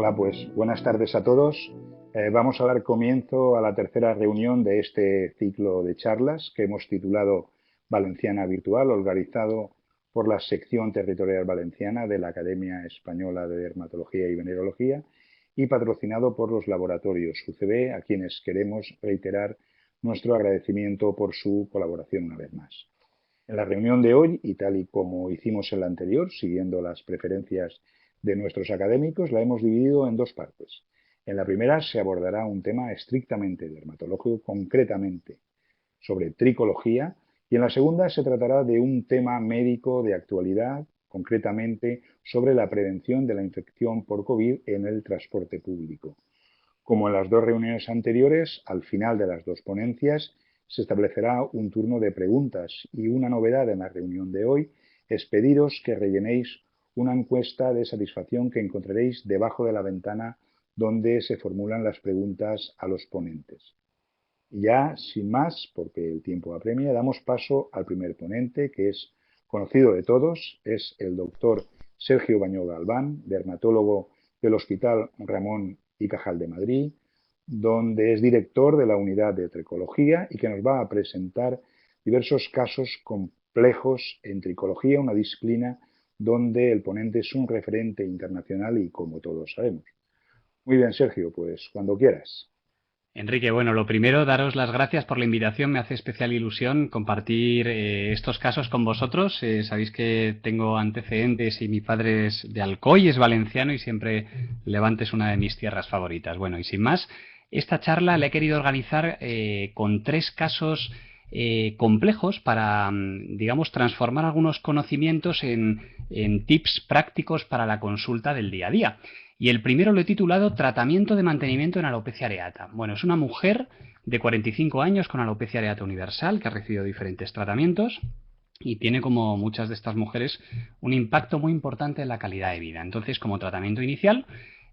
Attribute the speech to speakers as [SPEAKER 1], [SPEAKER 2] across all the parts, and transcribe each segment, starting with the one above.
[SPEAKER 1] Hola, pues buenas tardes a todos. Vamos a dar comienzo a la tercera reunión de este ciclo de charlas que hemos titulado Valenciana Virtual, organizado por la sección territorial valenciana de la Academia Española de Dermatología y Venerología y patrocinado por los laboratorios UCB, a quienes queremos reiterar nuestro agradecimiento por su colaboración una vez más. En la reunión de hoy, y tal y como hicimos en la anterior, siguiendo las preferencias de nuestros académicos, la hemos dividido en dos partes. En la primera se abordará un tema estrictamente dermatológico, concretamente sobre tricología, y en la segunda se tratará de un tema médico de actualidad, concretamente sobre la prevención de la infección por COVID en el transporte público. Como en las dos reuniones anteriores, al final de las dos ponencias se establecerá un turno de preguntas y una novedad en la reunión de hoy es pediros que rellenéis una encuesta de satisfacción que encontraréis debajo de la ventana donde se formulan las preguntas a los ponentes. Y ya, sin más, porque el tiempo apremia, damos paso al primer ponente, que es conocido de todos, es el doctor Sergio Bañó Galván, dermatólogo del Hospital Ramón y Cajal de Madrid, donde es director de la unidad de tricología y que nos va a presentar diversos casos complejos en tricología, una disciplina donde el ponente es un referente internacional y como todos sabemos. Muy bien, Sergio, pues cuando quieras.
[SPEAKER 2] Enrique, bueno, lo primero, daros las gracias por la invitación. Me hace especial ilusión compartir estos casos con vosotros. Sabéis que tengo antecedentes y mi padre es de Alcoy, es valenciano y siempre Levante es una de mis tierras favoritas. Bueno, y sin más, esta charla la he querido organizar con tres casos complejos para, digamos, transformar algunos conocimientos en tips prácticos para la consulta del día a día. Y el primero lo he titulado Tratamiento de mantenimiento en alopecia areata. Bueno, es una mujer de 45 años con alopecia areata universal que ha recibido diferentes tratamientos y tiene, como muchas de estas mujeres, un impacto muy importante en la calidad de vida. Entonces, como tratamiento inicial,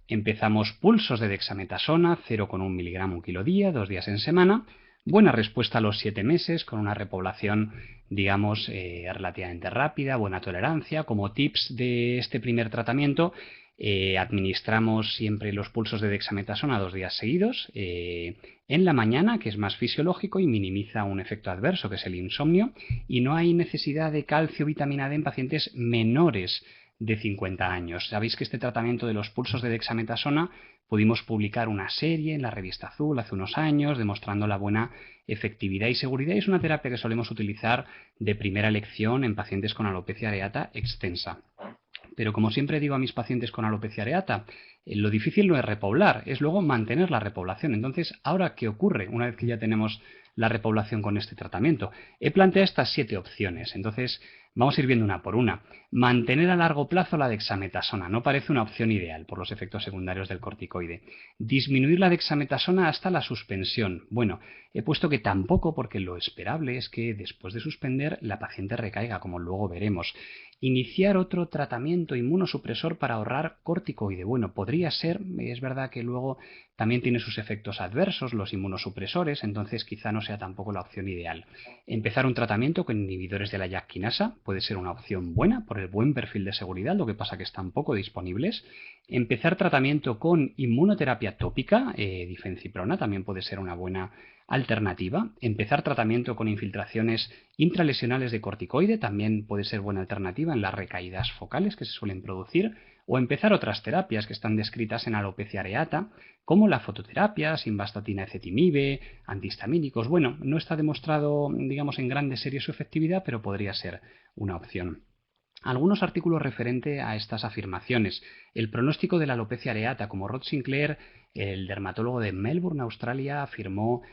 [SPEAKER 2] empezamos pulsos de dexametasona, 0,1 miligramo kilo día, 2 días en semana. Buena respuesta a los 7 meses, con una repoblación, digamos, relativamente rápida, buena tolerancia. Como tips de este primer tratamiento, administramos siempre los pulsos de dexametasona 2 días seguidos, en la mañana, que es más fisiológico y minimiza un efecto adverso, que es el insomnio, y no hay necesidad de calcio o vitamina D en pacientes menores de 50 años. Sabéis que este tratamiento de los pulsos de dexametasona pudimos publicar una serie en la revista Azul hace unos años demostrando la buena efectividad y seguridad, y es una terapia que solemos utilizar de primera elección en pacientes con alopecia areata extensa. Pero como siempre digo a mis pacientes con alopecia areata, lo difícil no es repoblar, es luego mantener la repoblación. Entonces, ¿ahora qué ocurre una vez que ya tenemos la repoblación con este tratamiento? He planteado estas 7 opciones. Entonces, vamos a ir viendo una por una. Mantener a largo plazo la dexametasona no parece una opción ideal por los efectos secundarios del corticoide. Disminuir la dexametasona hasta la suspensión. Bueno, he puesto que tampoco, porque lo esperable es que después de suspender la paciente recaiga, como luego veremos. Iniciar otro tratamiento inmunosupresor para ahorrar corticoide. Bueno, podría ser, es verdad que luego también tiene sus efectos adversos los inmunosupresores, entonces quizá no sea tampoco la opción ideal. Empezar un tratamiento con inhibidores de la JAK quinasa puede ser una opción buena por el buen perfil de seguridad, lo que pasa que están poco disponibles. Empezar tratamiento con inmunoterapia tópica, difenciprona, también puede ser una buena alternativa. Empezar tratamiento con infiltraciones intralesionales de corticoide también puede ser buena alternativa en las recaídas focales que se suelen producir, o empezar otras terapias que están descritas en alopecia areata, como la fototerapia, simvastatina ezetimibe, antihistamínicos. Bueno, no está demostrado, digamos, en grandes series su efectividad, pero podría ser una opción. Algunos artículos referente a estas afirmaciones. El pronóstico de la alopecia areata, como Rod Sinclair, el dermatólogo de Melbourne, Australia, afirmó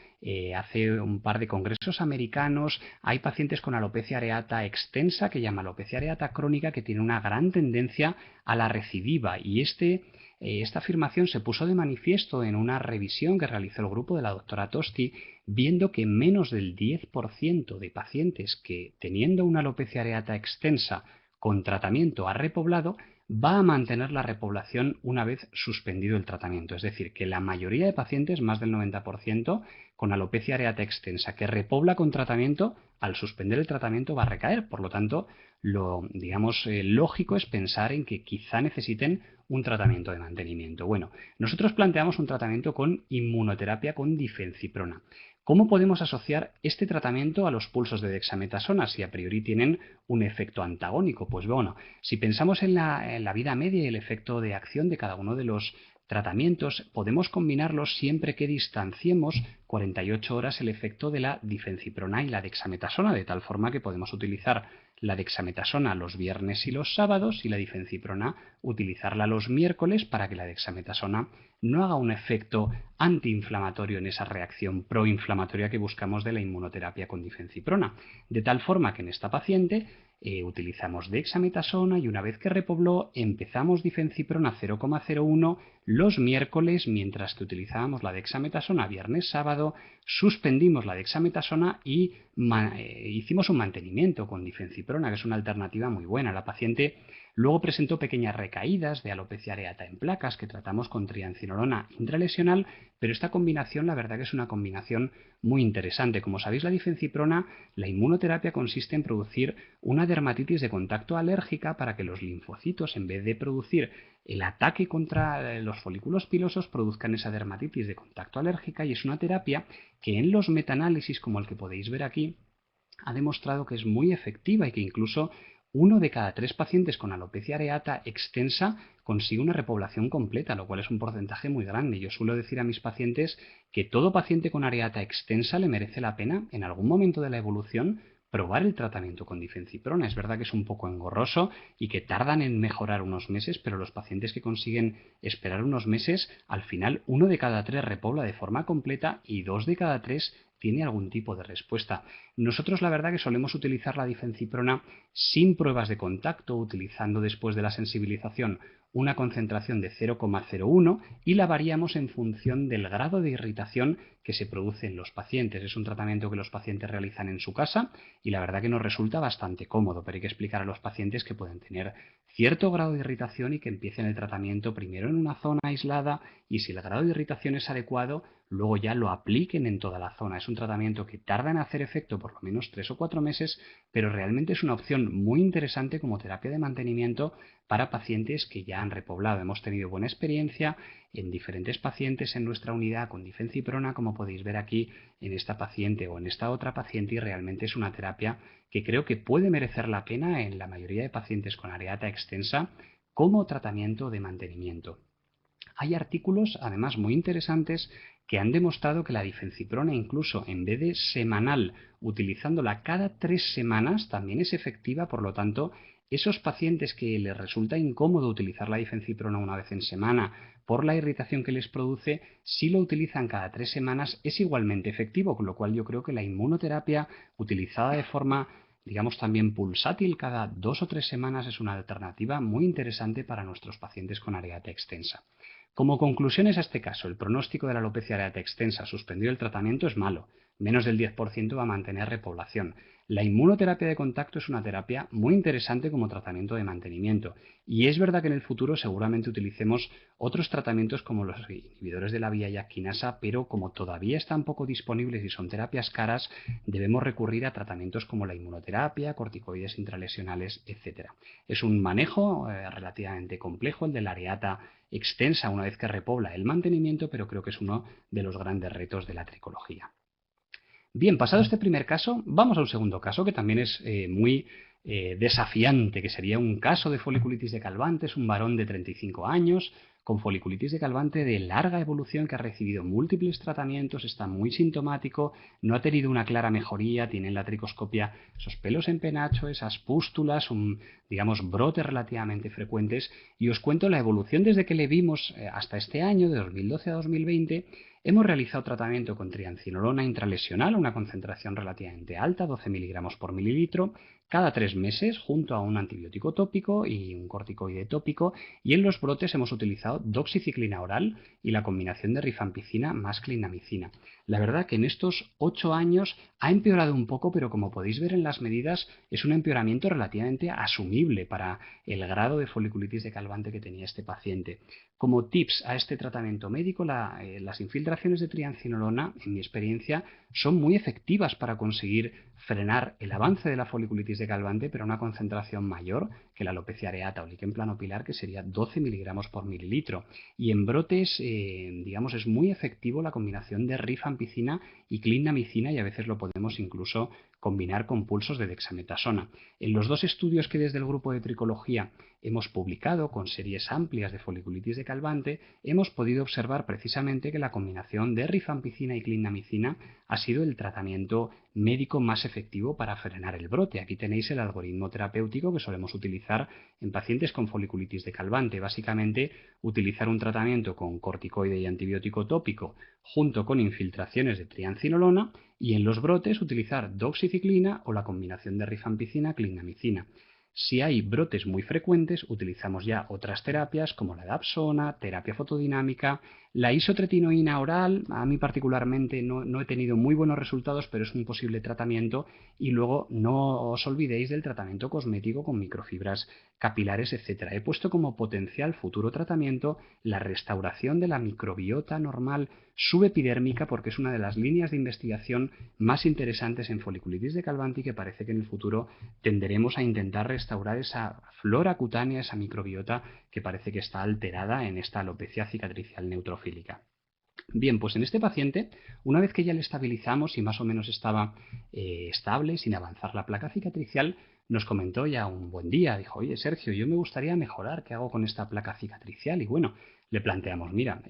[SPEAKER 2] hace un par de congresos americanos, hay pacientes con alopecia areata extensa, que llama alopecia areata crónica, que tiene una gran tendencia a la recidiva, y esta afirmación se puso de manifiesto en una revisión que realizó el grupo de la doctora Tosti, viendo que menos del 10% de pacientes que, teniendo una alopecia areata extensa con tratamiento ha repoblado, va a mantener la repoblación una vez suspendido el tratamiento. Es decir, que la mayoría de pacientes, más del 90%, con alopecia areata extensa que repobla con tratamiento, al suspender el tratamiento va a recaer. Por lo tanto, lo lógico es pensar en que quizá necesiten un tratamiento de mantenimiento. Bueno, nosotros planteamos un tratamiento con inmunoterapia con difenciprona. ¿Cómo podemos asociar este tratamiento a los pulsos de dexametasona si a priori tienen un efecto antagónico? Pues bueno, si pensamos en la vida media y el efecto de acción de cada uno de los tratamientos, podemos combinarlos siempre que distanciemos 48 horas el efecto de la difenciprona y la dexametasona, de tal forma que podemos utilizar la dexametasona los viernes y los sábados y la difenciprona utilizarla los miércoles para que la dexametasona no haga un efecto antiinflamatorio en esa reacción proinflamatoria que buscamos de la inmunoterapia con difenciprona. De tal forma que en esta paciente utilizamos dexametasona y una vez que repobló empezamos difenciprona 0,01 los miércoles, mientras que utilizábamos la dexametasona viernes, sábado, suspendimos la dexametasona y hicimos un mantenimiento con difenciprona, que es una alternativa muy buena. La paciente luego presentó pequeñas recaídas de alopecia areata en placas que tratamos con triancinolona intralesional, pero esta combinación la verdad que es una combinación muy interesante. Como sabéis, la difenciprona, la inmunoterapia consiste en producir una dermatitis de contacto alérgica para que los linfocitos, en vez de producir el ataque contra los folículos pilosos, produzcan esa dermatitis de contacto alérgica, y es una terapia que en los metaanálisis, como el que podéis ver aquí, ha demostrado que es muy efectiva y que incluso 1 de cada 3 pacientes con alopecia areata extensa consigue una repoblación completa, lo cual es un porcentaje muy grande. Yo suelo decir a mis pacientes que todo paciente con areata extensa le merece la pena en algún momento de la evolución probar el tratamiento con difenciprona. Es verdad que es un poco engorroso y que tardan en mejorar unos meses, pero los pacientes que consiguen esperar unos meses, al final 1 de cada 3 repobla de forma completa y 2 de cada 3 tiene algún tipo de respuesta. Nosotros la verdad que solemos utilizar la difenciprona sin pruebas de contacto, utilizando después de la sensibilización una concentración de 0,01 y la variamos en función del grado de irritación que se produce en los pacientes. Es un tratamiento que los pacientes realizan en su casa y la verdad que nos resulta bastante cómodo, pero hay que explicar a los pacientes que pueden tener cierto grado de irritación y que empiecen el tratamiento primero en una zona aislada y si el grado de irritación es adecuado, luego ya lo apliquen en toda la zona. Es un tratamiento que tarda en hacer efecto por lo menos 3 o 4 meses, pero realmente es una opción muy interesante como terapia de mantenimiento para pacientes que ya han repoblado. Hemos tenido buena experiencia en diferentes pacientes en nuestra unidad con difenciprona, como podéis ver aquí en esta paciente o en esta otra paciente, y realmente es una terapia que creo que puede merecer la pena en la mayoría de pacientes con areata extensa como tratamiento de mantenimiento. Hay artículos, además, muy interesantes que han demostrado que la difenciprona, incluso en vez de semanal, utilizándola cada 3 semanas, también es efectiva. Por lo tanto, esos pacientes que les resulta incómodo utilizar la difenciprona una vez en semana por la irritación que les produce, si lo utilizan cada 3 semanas es igualmente efectivo, con lo cual yo creo que la inmunoterapia utilizada de forma también pulsátil cada 2 o 3 semanas es una alternativa muy interesante para nuestros pacientes con areata extensa. Como conclusiones a este caso, el pronóstico de la alopecia areata extensa suspendido el tratamiento es malo, menos del 10% va a mantener repoblación. La inmunoterapia de contacto es una terapia muy interesante como tratamiento de mantenimiento y es verdad que en el futuro seguramente utilicemos otros tratamientos como los inhibidores de la vía YAK quinasa, pero como todavía están poco disponibles y son terapias caras, debemos recurrir a tratamientos como la inmunoterapia, corticoides intralesionales, etc. Es un manejo relativamente complejo el de la areata extensa una vez que repobla el mantenimiento, pero creo que es uno de los grandes retos de la tricología. Bien, pasado este primer caso, vamos a un segundo caso que también es muy desafiante, que sería un caso de foliculitis de Calvante. Es un varón de 35 años con foliculitis de Calvante de larga evolución que ha recibido múltiples tratamientos, está muy sintomático, no ha tenido una clara mejoría, tiene en la tricoscopia esos pelos en penacho, esas pústulas, brotes relativamente frecuentes, y os cuento la evolución desde que le vimos hasta este año, de 2012 a 2020, Hemos realizado tratamiento con triancinolona intralesional a una concentración relativamente alta, 12 miligramos por mililitro, cada 3 meses junto a un antibiótico tópico y un corticoide tópico, y en los brotes hemos utilizado doxiciclina oral y la combinación de rifampicina más clindamicina. La verdad que en estos 8 años ha empeorado un poco, pero como podéis ver en las medidas es un empeoramiento relativamente asumible para el grado de foliculitis de Calvante que tenía este paciente. Como tips a este tratamiento médico, las infiltraciones de triancinolona, en mi experiencia, son muy efectivas para conseguir frenar el avance de la foliculitis de Calvante, pero a una concentración mayor que la alopecia areata o líquen planopilar, que sería 12 miligramos por mililitro. Y en brotes, digamos, es muy efectivo la combinación de rifampicina y clindamicina, y a veces lo podemos incluso combinar con pulsos de dexametasona. En los 2 estudios que desde el grupo de tricología hemos publicado con series amplias de foliculitis de Calvante, hemos podido observar precisamente que la combinación de rifampicina y clindamicina ha sido el tratamiento médico más efectivo para frenar el brote. Aquí tenéis el algoritmo terapéutico que solemos utilizar en pacientes con foliculitis de Calvante. Básicamente, utilizar un tratamiento con corticoide y antibiótico tópico junto con infiltraciones de triancinolona, y en los brotes utilizar doxiciclina o la combinación de rifampicina-clindamicina. Si hay brotes muy frecuentes, utilizamos ya otras terapias como la dapsona, terapia fotodinámica, la isotretinoína oral. A mí particularmente no he tenido muy buenos resultados, pero es un posible tratamiento. Y luego no os olvidéis del tratamiento cosmético con microfibras capilares, etc. He puesto como potencial futuro tratamiento la restauración de la microbiota normal subepidérmica, porque es una de las líneas de investigación más interesantes en foliculitis de Calvante y que parece que en el futuro tenderemos a intentar restaurar esa flora cutánea, esa microbiota que parece que está alterada en esta alopecia cicatricial neutrofílica. Bien, pues en este paciente, una vez que ya le estabilizamos y más o menos estaba estable, sin avanzar la placa cicatricial, nos comentó ya un buen día, dijo: oye Sergio, yo me gustaría mejorar, ¿qué hago con esta placa cicatricial? Y bueno, le planteamos: mira,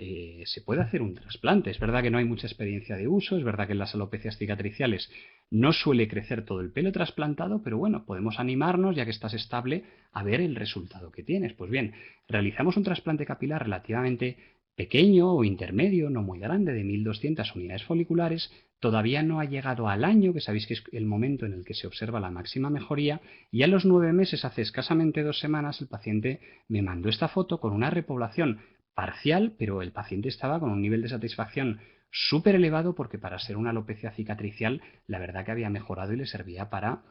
[SPEAKER 2] se puede hacer un trasplante. Es verdad que no hay mucha experiencia de uso, es verdad que en las alopecias cicatriciales no suele crecer todo el pelo trasplantado, pero bueno, podemos animarnos, ya que estás estable, a ver el resultado que tienes. Pues bien, realizamos un trasplante capilar relativamente pequeño o intermedio, no muy grande, de 1.200 unidades foliculares. Todavía no ha llegado al año, que sabéis que es el momento en el que se observa la máxima mejoría, y a los 9 meses, hace escasamente 2 semanas, el paciente me mandó esta foto con una repoblación parcial, pero el paciente estaba con un nivel de satisfacción súper elevado, porque para ser una alopecia cicatricial la verdad que había mejorado y le servía para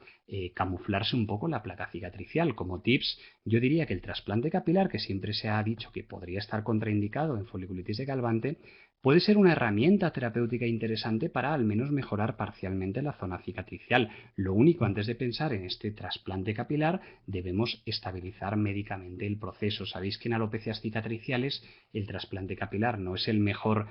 [SPEAKER 2] camuflarse un poco la placa cicatricial. Como tips, yo diría que el trasplante capilar, que siempre se ha dicho que podría estar contraindicado en foliculitis de Calvante, puede ser una herramienta terapéutica interesante para al menos mejorar parcialmente la zona cicatricial. Lo único, antes de pensar en este trasplante capilar, debemos estabilizar médicamente el proceso. Sabéis que en alopecias cicatriciales el trasplante capilar no es el mejor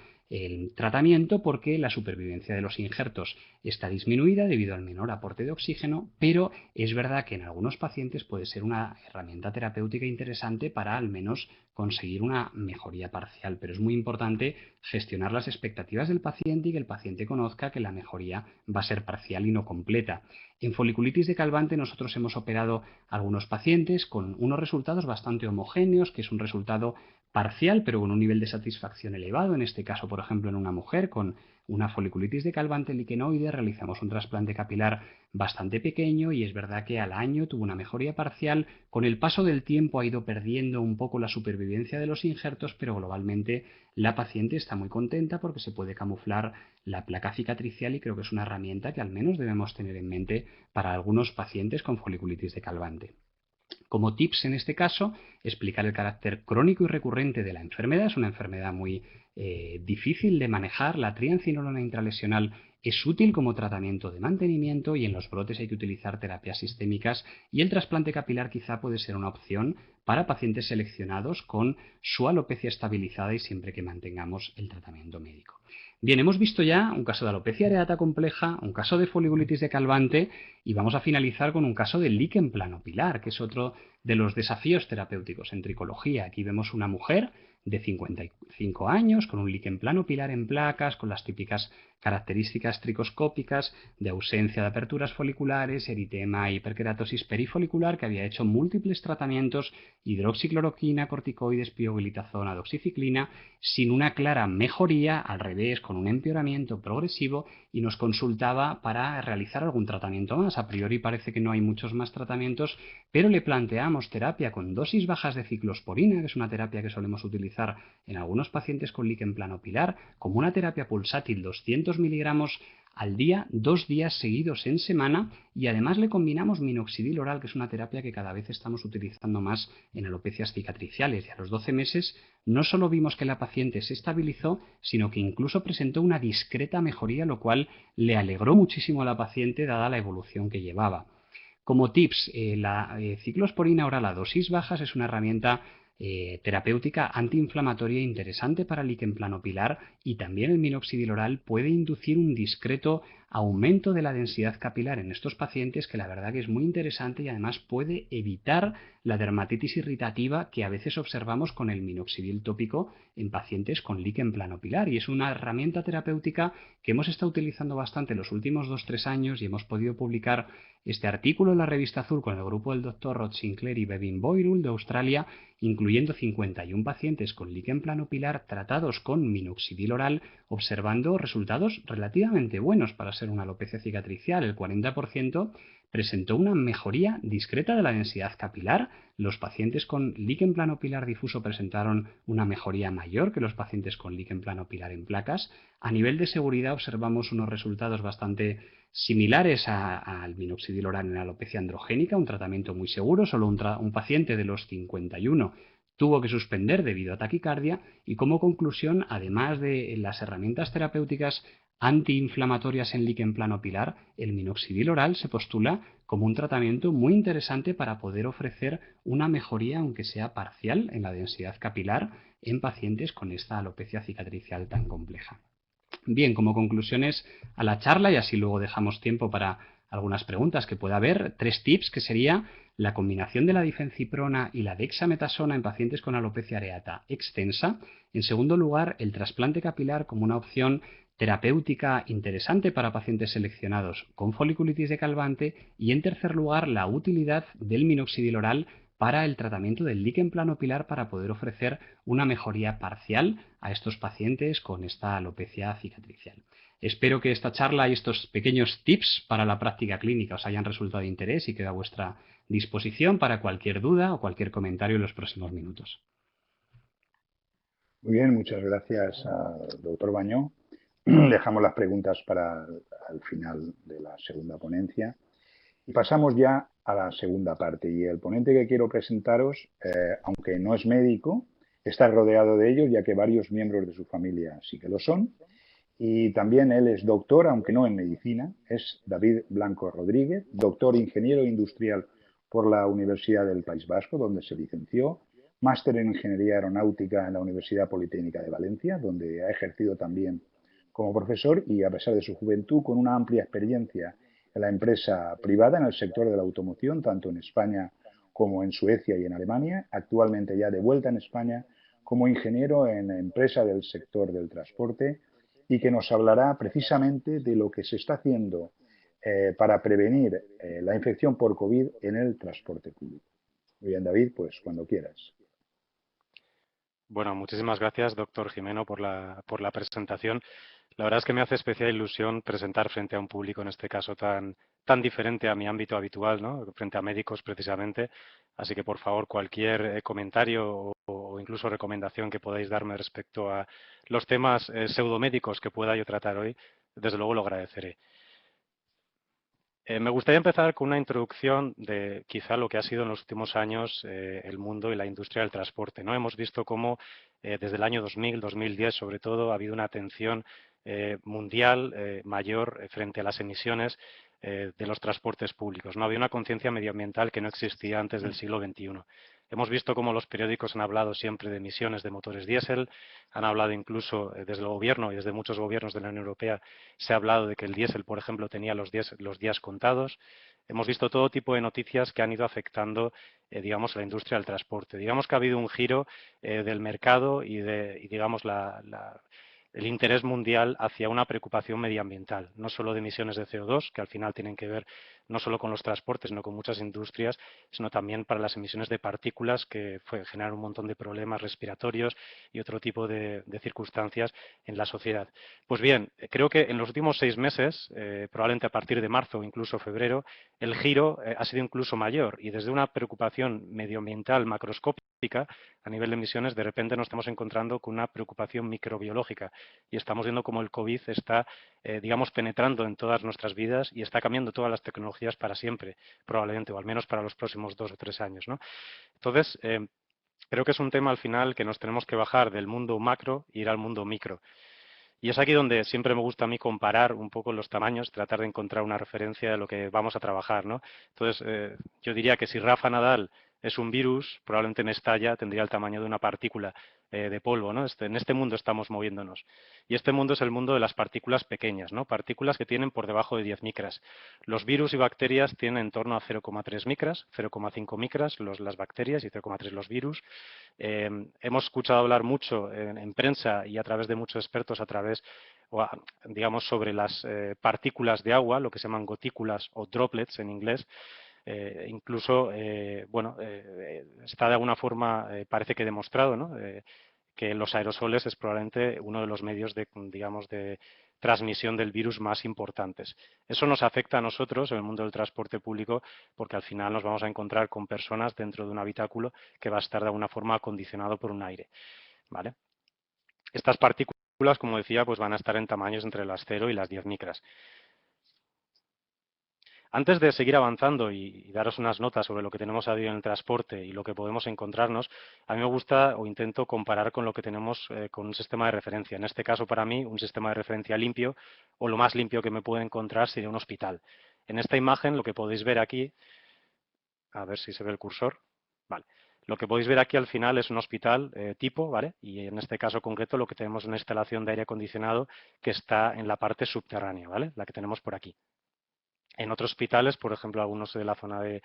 [SPEAKER 2] tratamiento, porque la supervivencia de los injertos está disminuida debido al menor aporte de oxígeno, pero es verdad que en algunos pacientes puede ser una herramienta terapéutica interesante para al menos conseguir una mejoría parcial. Pero es muy importante gestionar las expectativas del paciente y que el paciente conozca que la mejoría va a ser parcial y no completa. En foliculitis de Calvante nosotros hemos operado a algunos pacientes con unos resultados bastante homogéneos, que es un resultado parcial pero con un nivel de satisfacción elevado. En este caso, por ejemplo, en una mujer con una foliculitis de Calvante liquenoide realizamos un trasplante capilar bastante pequeño, y es verdad que al año tuvo una mejoría parcial. Con el paso del tiempo ha ido perdiendo un poco la supervivencia de los injertos, pero globalmente la paciente está muy contenta porque se puede camuflar la placa cicatricial, y creo que es una herramienta que al menos debemos tener en mente para algunos pacientes con foliculitis de Calvante. Como tips en este caso, explicar el carácter crónico y recurrente de la enfermedad. Es una enfermedad muy difícil de manejar. La triancinolona intralesional es útil como tratamiento de mantenimiento, y en los brotes hay que utilizar terapias sistémicas, y el trasplante capilar quizá puede ser una opción para pacientes seleccionados con su alopecia estabilizada y siempre que mantengamos el tratamiento médico. Bien, hemos visto ya un caso de alopecia areata compleja, un caso de foliculitis de Calvante, y vamos a finalizar con un caso de líquen planopilar, que es otro de los desafíos terapéuticos en tricología. Aquí vemos una mujer de 55 años con un líquen planopilar en placas, con las típicas características tricoscópicas de ausencia de aperturas foliculares, eritema, hiperkeratosis perifolicular, que había hecho múltiples tratamientos, hidroxicloroquina, corticoides, pioglitazona, doxiciclina, sin una clara mejoría, al revés, con un empeoramiento progresivo, y nos consultaba para realizar algún tratamiento más. A priori parece que no hay muchos más tratamientos, pero le planteamos terapia con dosis bajas de ciclosporina, que es una terapia que solemos utilizar en algunos pacientes con líquen planopilar, como una terapia pulsátil 200 miligramos al día, 2 días seguidos en semana, y además le combinamos minoxidil oral, que es una terapia que cada vez estamos utilizando más en alopecias cicatriciales, y a los 12 meses no solo vimos que la paciente se estabilizó, sino que incluso presentó una discreta mejoría, lo cual le alegró muchísimo a la paciente dada la evolución que llevaba. Como tips, la ciclosporina oral a dosis bajas es una herramienta terapéutica antiinflamatoria interesante para el líquen planopilar, y también el minoxidil oral puede inducir un discreto aumento de la densidad capilar en estos pacientes, que la verdad que es muy interesante, y además puede evitar la dermatitis irritativa que a veces observamos con el minoxidil tópico en pacientes con líquen planopilar, y es una herramienta terapéutica que hemos estado utilizando bastante los últimos 2-3 años, y hemos podido publicar este artículo en la revista Azul con el grupo del Dr. Rod Sinclair y Bevin Boyrul de Australia, incluyendo 51 pacientes con líquen planopilar tratados con minoxidil oral, observando resultados relativamente buenos para ser una alopecia cicatricial. El 40% presentó una mejoría discreta de la densidad capilar. Los pacientes con líquen planopilar difuso presentaron una mejoría mayor que los pacientes con líquen planopilar en placas. A nivel de seguridad observamos unos resultados bastante similares al minoxidil oral en alopecia androgénica, un tratamiento muy seguro. Solo un paciente de los 51 tuvo que suspender debido a taquicardia, y como conclusión, además de las herramientas terapéuticas antiinflamatorias en líquen planopilar, el minoxidil oral se postula como un tratamiento muy interesante para poder ofrecer una mejoría, aunque sea parcial, en la densidad capilar en pacientes con esta alopecia cicatricial tan compleja. Bien, como conclusiones a la charla, y así luego dejamos tiempo para algunas preguntas que pueda haber, 3 tips, que sería la combinación de la difenciprona y la dexametasona en pacientes con alopecia areata extensa. En segundo lugar, el trasplante capilar como una opción terapéutica interesante para pacientes seleccionados con foliculitis decalvante. Y en tercer lugar, la utilidad del minoxidil oral para el tratamiento del líquen planopilar, para poder ofrecer una mejoría parcial a estos pacientes con esta alopecia cicatricial. Espero que esta charla y estos pequeños tips para la práctica clínica os hayan resultado de interés, y quedo a vuestra disposición para cualquier duda o cualquier comentario en los próximos minutos.
[SPEAKER 1] Muy bien, muchas gracias al doctor Bañó. Dejamos las preguntas para el final de la segunda ponencia y pasamos ya a la segunda parte. Y el ponente que quiero presentaros, aunque no es médico, está rodeado de ellos, ya que varios miembros de su familia sí que lo son. Y también él es doctor, aunque no en medicina, es David Blanco Rodríguez, doctor ingeniero industrial por la Universidad del País Vasco, donde se licenció, máster en Ingeniería Aeronáutica en la Universidad Politécnica de Valencia, donde ha ejercido también como profesor, y a pesar de su juventud, con una amplia experiencia en la empresa privada en el sector de la automoción, tanto en España como en Suecia y en Alemania, actualmente ya de vuelta en España como ingeniero en empresa del sector del transporte, y que nos hablará precisamente de lo que se está haciendo para prevenir la infección por COVID en el transporte público. Muy bien, David, pues cuando quieras.
[SPEAKER 3] Bueno, muchísimas gracias, doctor Jimeno, por la presentación. La verdad es que me hace especial ilusión presentar frente a un público, en este caso tan diferente a mi ámbito habitual, ¿no? Frente a médicos precisamente. Así que, por favor, cualquier comentario o incluso recomendación que podáis darme respecto a los temas pseudomédicos que pueda yo tratar hoy, desde luego lo agradeceré. Me gustaría empezar con una introducción de quizá lo que ha sido en los últimos años el mundo y la industria del transporte, ¿no? Hemos visto cómo desde el año 2000, 2010 sobre todo, ha habido una atención mundial mayor frente a las emisiones de los transportes públicos, ¿no? Había una conciencia medioambiental que no existía antes del siglo XXI. Hemos visto cómo los periódicos han hablado siempre de emisiones de motores diésel, han hablado incluso desde el gobierno y desde muchos gobiernos de la Unión Europea se ha hablado de que el diésel, por ejemplo, tenía los días contados. Hemos visto todo tipo de noticias que han ido afectando, digamos, la industria del transporte. Digamos que ha habido un giro del mercado y digamos, el interés mundial hacia una preocupación medioambiental, no solo de emisiones de CO2, que al final tienen que ver no solo con los transportes, sino con muchas industrias, sino también para las emisiones de partículas que generan un montón de problemas respiratorios y otro tipo de circunstancias en la sociedad. Pues bien, creo que en los últimos 6 meses, probablemente a partir de marzo o incluso febrero, el giro ha sido incluso mayor y desde una preocupación medioambiental macroscópica a nivel de emisiones, de repente nos estamos encontrando con una preocupación microbiológica y estamos viendo cómo el COVID está, digamos, penetrando en todas nuestras vidas y está cambiando todas las tecnologías para siempre, probablemente, o al menos para los próximos 2 o 3 años, ¿no? Entonces, creo que es un tema al final que nos tenemos que bajar del mundo macro e ir al mundo micro. Y es aquí donde siempre me gusta a mí comparar un poco los tamaños, tratar de encontrar una referencia de lo que vamos a trabajar, ¿no? Entonces, yo diría que si Rafa Nadal es un virus, probablemente en Estalla tendría el tamaño de una partícula de polvo, ¿no? En este mundo estamos moviéndonos. Y este mundo es el mundo de las partículas pequeñas, ¿no? Partículas que tienen por debajo de 10 micras. Los virus y bacterias tienen en torno a 0,3 micras, 0,5 micras las bacterias y 0,3 los virus. Hemos escuchado hablar mucho en prensa y a través de muchos expertos, digamos, sobre las partículas de agua, lo que se llaman gotículas o droplets en inglés. Incluso, bueno, está de alguna forma, parece que demostrado, ¿no? Que los aerosoles es probablemente uno de los medios de, digamos, de transmisión del virus más importantes. Eso nos afecta a nosotros en el mundo del transporte público porque al final nos vamos a encontrar con personas dentro de un habitáculo que va a estar de alguna forma acondicionado por un aire, ¿vale? Estas partículas, como decía, pues van a estar en tamaños entre las 0 y las 10 micras. Antes de seguir avanzando y daros unas notas sobre lo que tenemos a diario en el transporte y lo que podemos encontrarnos, a mí me gusta o intento comparar con lo que tenemos con un sistema de referencia. En este caso, para mí, un sistema de referencia limpio o lo más limpio que me puedo encontrar sería un hospital. En esta imagen, lo que podéis ver aquí, a ver si se ve el cursor, vale. Lo que podéis ver aquí al final es un hospital tipo, ¿vale? Y en este caso concreto lo que tenemos es una instalación de aire acondicionado que está en la parte subterránea, ¿vale? La que tenemos por aquí. En otros hospitales, por ejemplo, algunos de la zona de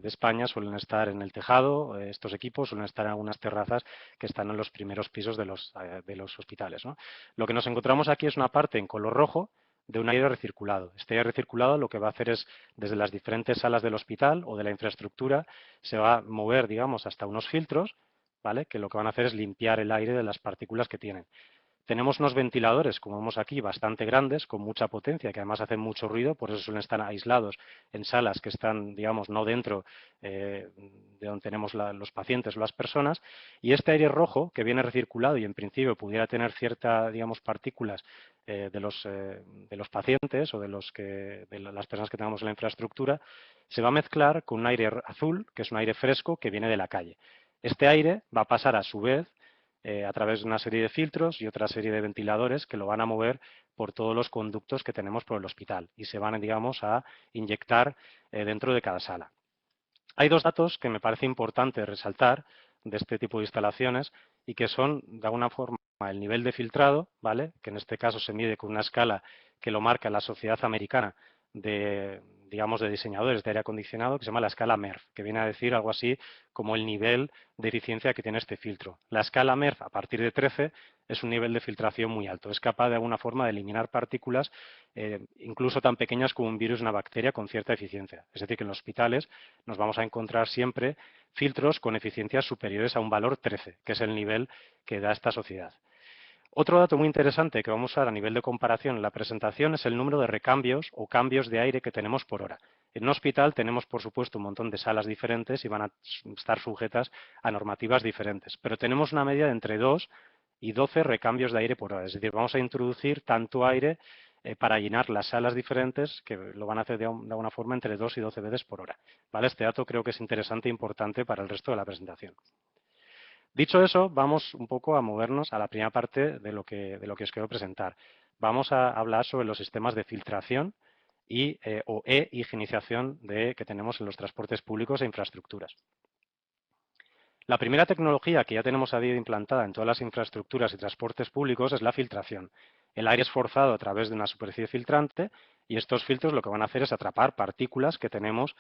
[SPEAKER 3] España suelen estar en el tejado, estos equipos suelen estar en algunas terrazas que están en los primeros pisos de los hospitales, ¿no? Lo que nos encontramos aquí es una parte en color rojo de un aire recirculado. Este aire recirculado lo que va a hacer es, desde las diferentes salas del hospital o de la infraestructura, se va a mover, digamos, hasta unos filtros, ¿vale? Que lo que van a hacer es limpiar el aire de las partículas que tienen. Tenemos unos ventiladores, como vemos aquí, bastante grandes, con mucha potencia, que además hacen mucho ruido, por eso suelen estar aislados en salas que están, digamos, no dentro de donde tenemos los pacientes o las personas. Y este aire rojo, que viene recirculado y en principio pudiera tener cierta, digamos, partículas de los pacientes o de las personas que tengamos en la infraestructura, se va a mezclar con un aire azul, que es un aire fresco que viene de la calle. Este aire va a pasar a su vez a través de una serie de filtros y otra serie de ventiladores que lo van a mover por todos los conductos que tenemos por el hospital y se van, digamos, a inyectar dentro de cada sala. Hay dos datos que me parece importante resaltar de este tipo de instalaciones y que son, de alguna forma, el nivel de filtrado, ¿vale? Que en este caso se mide con una escala que lo marca la Sociedad Americana digamos, de diseñadores de aire acondicionado, que se llama la escala MERV, que viene a decir algo así como el nivel de eficiencia que tiene este filtro. La escala MERV, a partir de 13, es un nivel de filtración muy alto. Es capaz de alguna forma de eliminar partículas, incluso tan pequeñas como un virus, una bacteria, con cierta eficiencia. Es decir, que en los hospitales nos vamos a encontrar siempre filtros con eficiencias superiores a un valor 13, que es el nivel que da esta sociedad. Otro dato muy interesante que vamos a usar a nivel de comparación en la presentación es el número de recambios o cambios de aire que tenemos por hora. En un hospital tenemos, por supuesto, un montón de salas diferentes y van a estar sujetas a normativas diferentes, pero tenemos una media de entre 2 y 12 recambios de aire por hora. Es decir, vamos a introducir tanto aire para llenar las salas diferentes que lo van a hacer de alguna forma entre 2 y 12 veces por hora. ¿Vale? Este dato creo que es interesante e importante para el resto de la presentación. Dicho eso, vamos un poco a movernos a la primera parte de lo que os quiero presentar. Vamos a hablar sobre los sistemas de filtración o higienización que tenemos en los transportes públicos e infraestructuras. La primera tecnología que ya tenemos a día implantada en todas las infraestructuras y transportes públicos es la filtración. El aire es forzado a través de una superficie filtrante y estos filtros lo que van a hacer es atrapar partículas que tenemos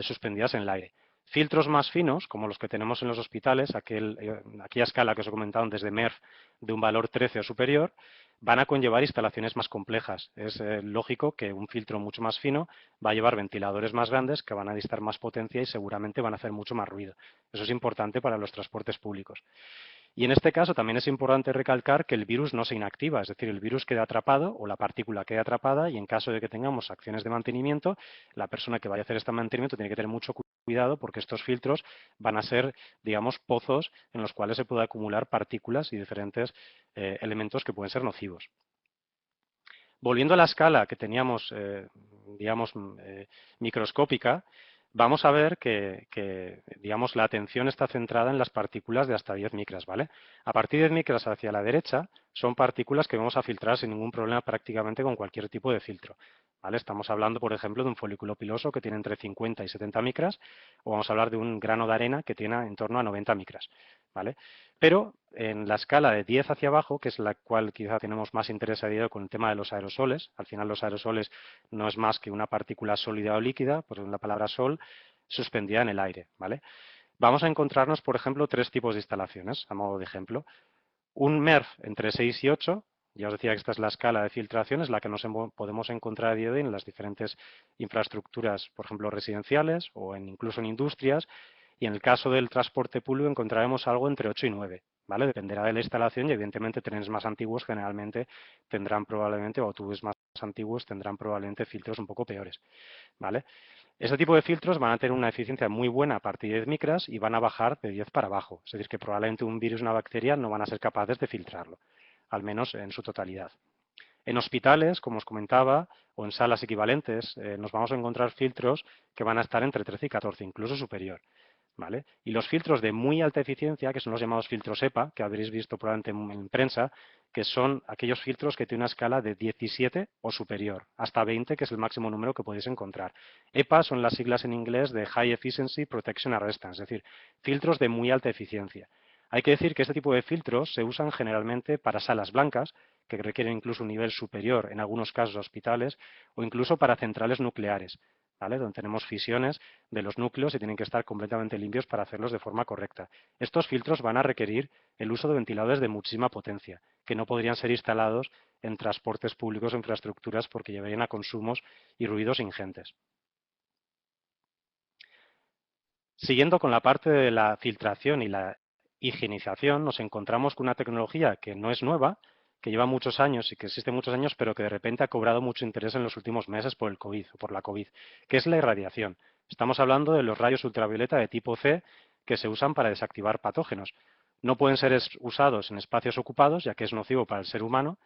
[SPEAKER 3] suspendidas en el aire. Filtros más finos, como los que tenemos en los hospitales, aquella escala que os he comentado desde MERV de un valor 13 o superior, van a conllevar instalaciones más complejas. Es lógico que un filtro mucho más fino va a llevar ventiladores más grandes que van a distar más potencia y seguramente van a hacer mucho más ruido. Eso es importante para los transportes públicos. Y en este caso también es importante recalcar que el virus no se inactiva, es decir, el virus queda atrapado o la partícula queda atrapada y en caso de que tengamos acciones de mantenimiento, la persona que vaya a hacer este mantenimiento tiene que tener mucho cuidado porque estos filtros van a ser, digamos, pozos en los cuales se puede acumular partículas y diferentes elementos que pueden ser nocivos. Volviendo a la escala que teníamos, digamos, microscópica, vamos a ver que, digamos, la atención está centrada en las partículas de hasta 10 micras, ¿vale? A partir de 10 micras hacia la derecha son partículas que vamos a filtrar sin ningún problema prácticamente con cualquier tipo de filtro, ¿vale? Estamos hablando, por ejemplo, de un folículo piloso que tiene entre 50 y 70 micras, o vamos a hablar de un grano de arena que tiene en torno a 90 micras, ¿vale? Pero en la escala de 10 hacia abajo, que es la cual quizá tenemos más interés a día con el tema de los aerosoles, al final los aerosoles no es más que una partícula sólida o líquida, por la palabra sol, suspendida en el aire, ¿vale? Vamos a encontrarnos, por ejemplo, tres tipos de instalaciones, a modo de ejemplo. Un MERV entre 6 y 8, ya os decía que esta es la escala de filtración, es la que nos podemos encontrar a día de hoy en las diferentes infraestructuras, por ejemplo, residenciales o incluso en industrias, y en el caso del transporte público encontraremos algo entre 8 y 9, ¿vale? Dependerá de la instalación y evidentemente trenes más antiguos generalmente tendrán probablemente, o autobuses más antiguos tendrán probablemente filtros un poco peores, ¿vale? Este tipo de filtros van a tener una eficiencia muy buena a partir de 10 micras y van a bajar de 10 para abajo. Es decir, que probablemente un virus y una bacteria no van a ser capaces de filtrarlo, al menos en su totalidad. En hospitales, como os comentaba, o en salas equivalentes, nos vamos a encontrar filtros que van a estar entre 13 y 14, incluso superior, ¿vale? Y los filtros de muy alta eficiencia, que son los llamados filtros EPA, que habréis visto probablemente en prensa, que son aquellos filtros que tienen una escala de 17 o superior, hasta 20, que es el máximo número que podéis encontrar. EPA son las siglas en inglés de High Efficiency Protection Arrestant, es decir, filtros de muy alta eficiencia. Hay que decir que este tipo de filtros se usan generalmente para salas blancas, que requieren incluso un nivel superior, en algunos casos hospitales, o incluso para centrales nucleares, ¿vale? Donde tenemos fisiones de los núcleos y tienen que estar completamente limpios para hacerlos de forma correcta. Estos filtros van a requerir el uso de ventiladores de muchísima potencia, que no podrían ser instalados en transportes públicos o infraestructuras porque llevarían a consumos y ruidos ingentes. Siguiendo con la parte de la filtración y la higienización, nos encontramos con una tecnología que no es nueva, que lleva muchos años y que existe muchos años, pero que de repente ha cobrado mucho interés en los últimos meses por el COVID o por la COVID, que es la irradiación. Estamos hablando de los rayos ultravioleta de tipo C que se usan para desactivar patógenos. No pueden ser usados en espacios ocupados, ya que es nocivo para el ser humano,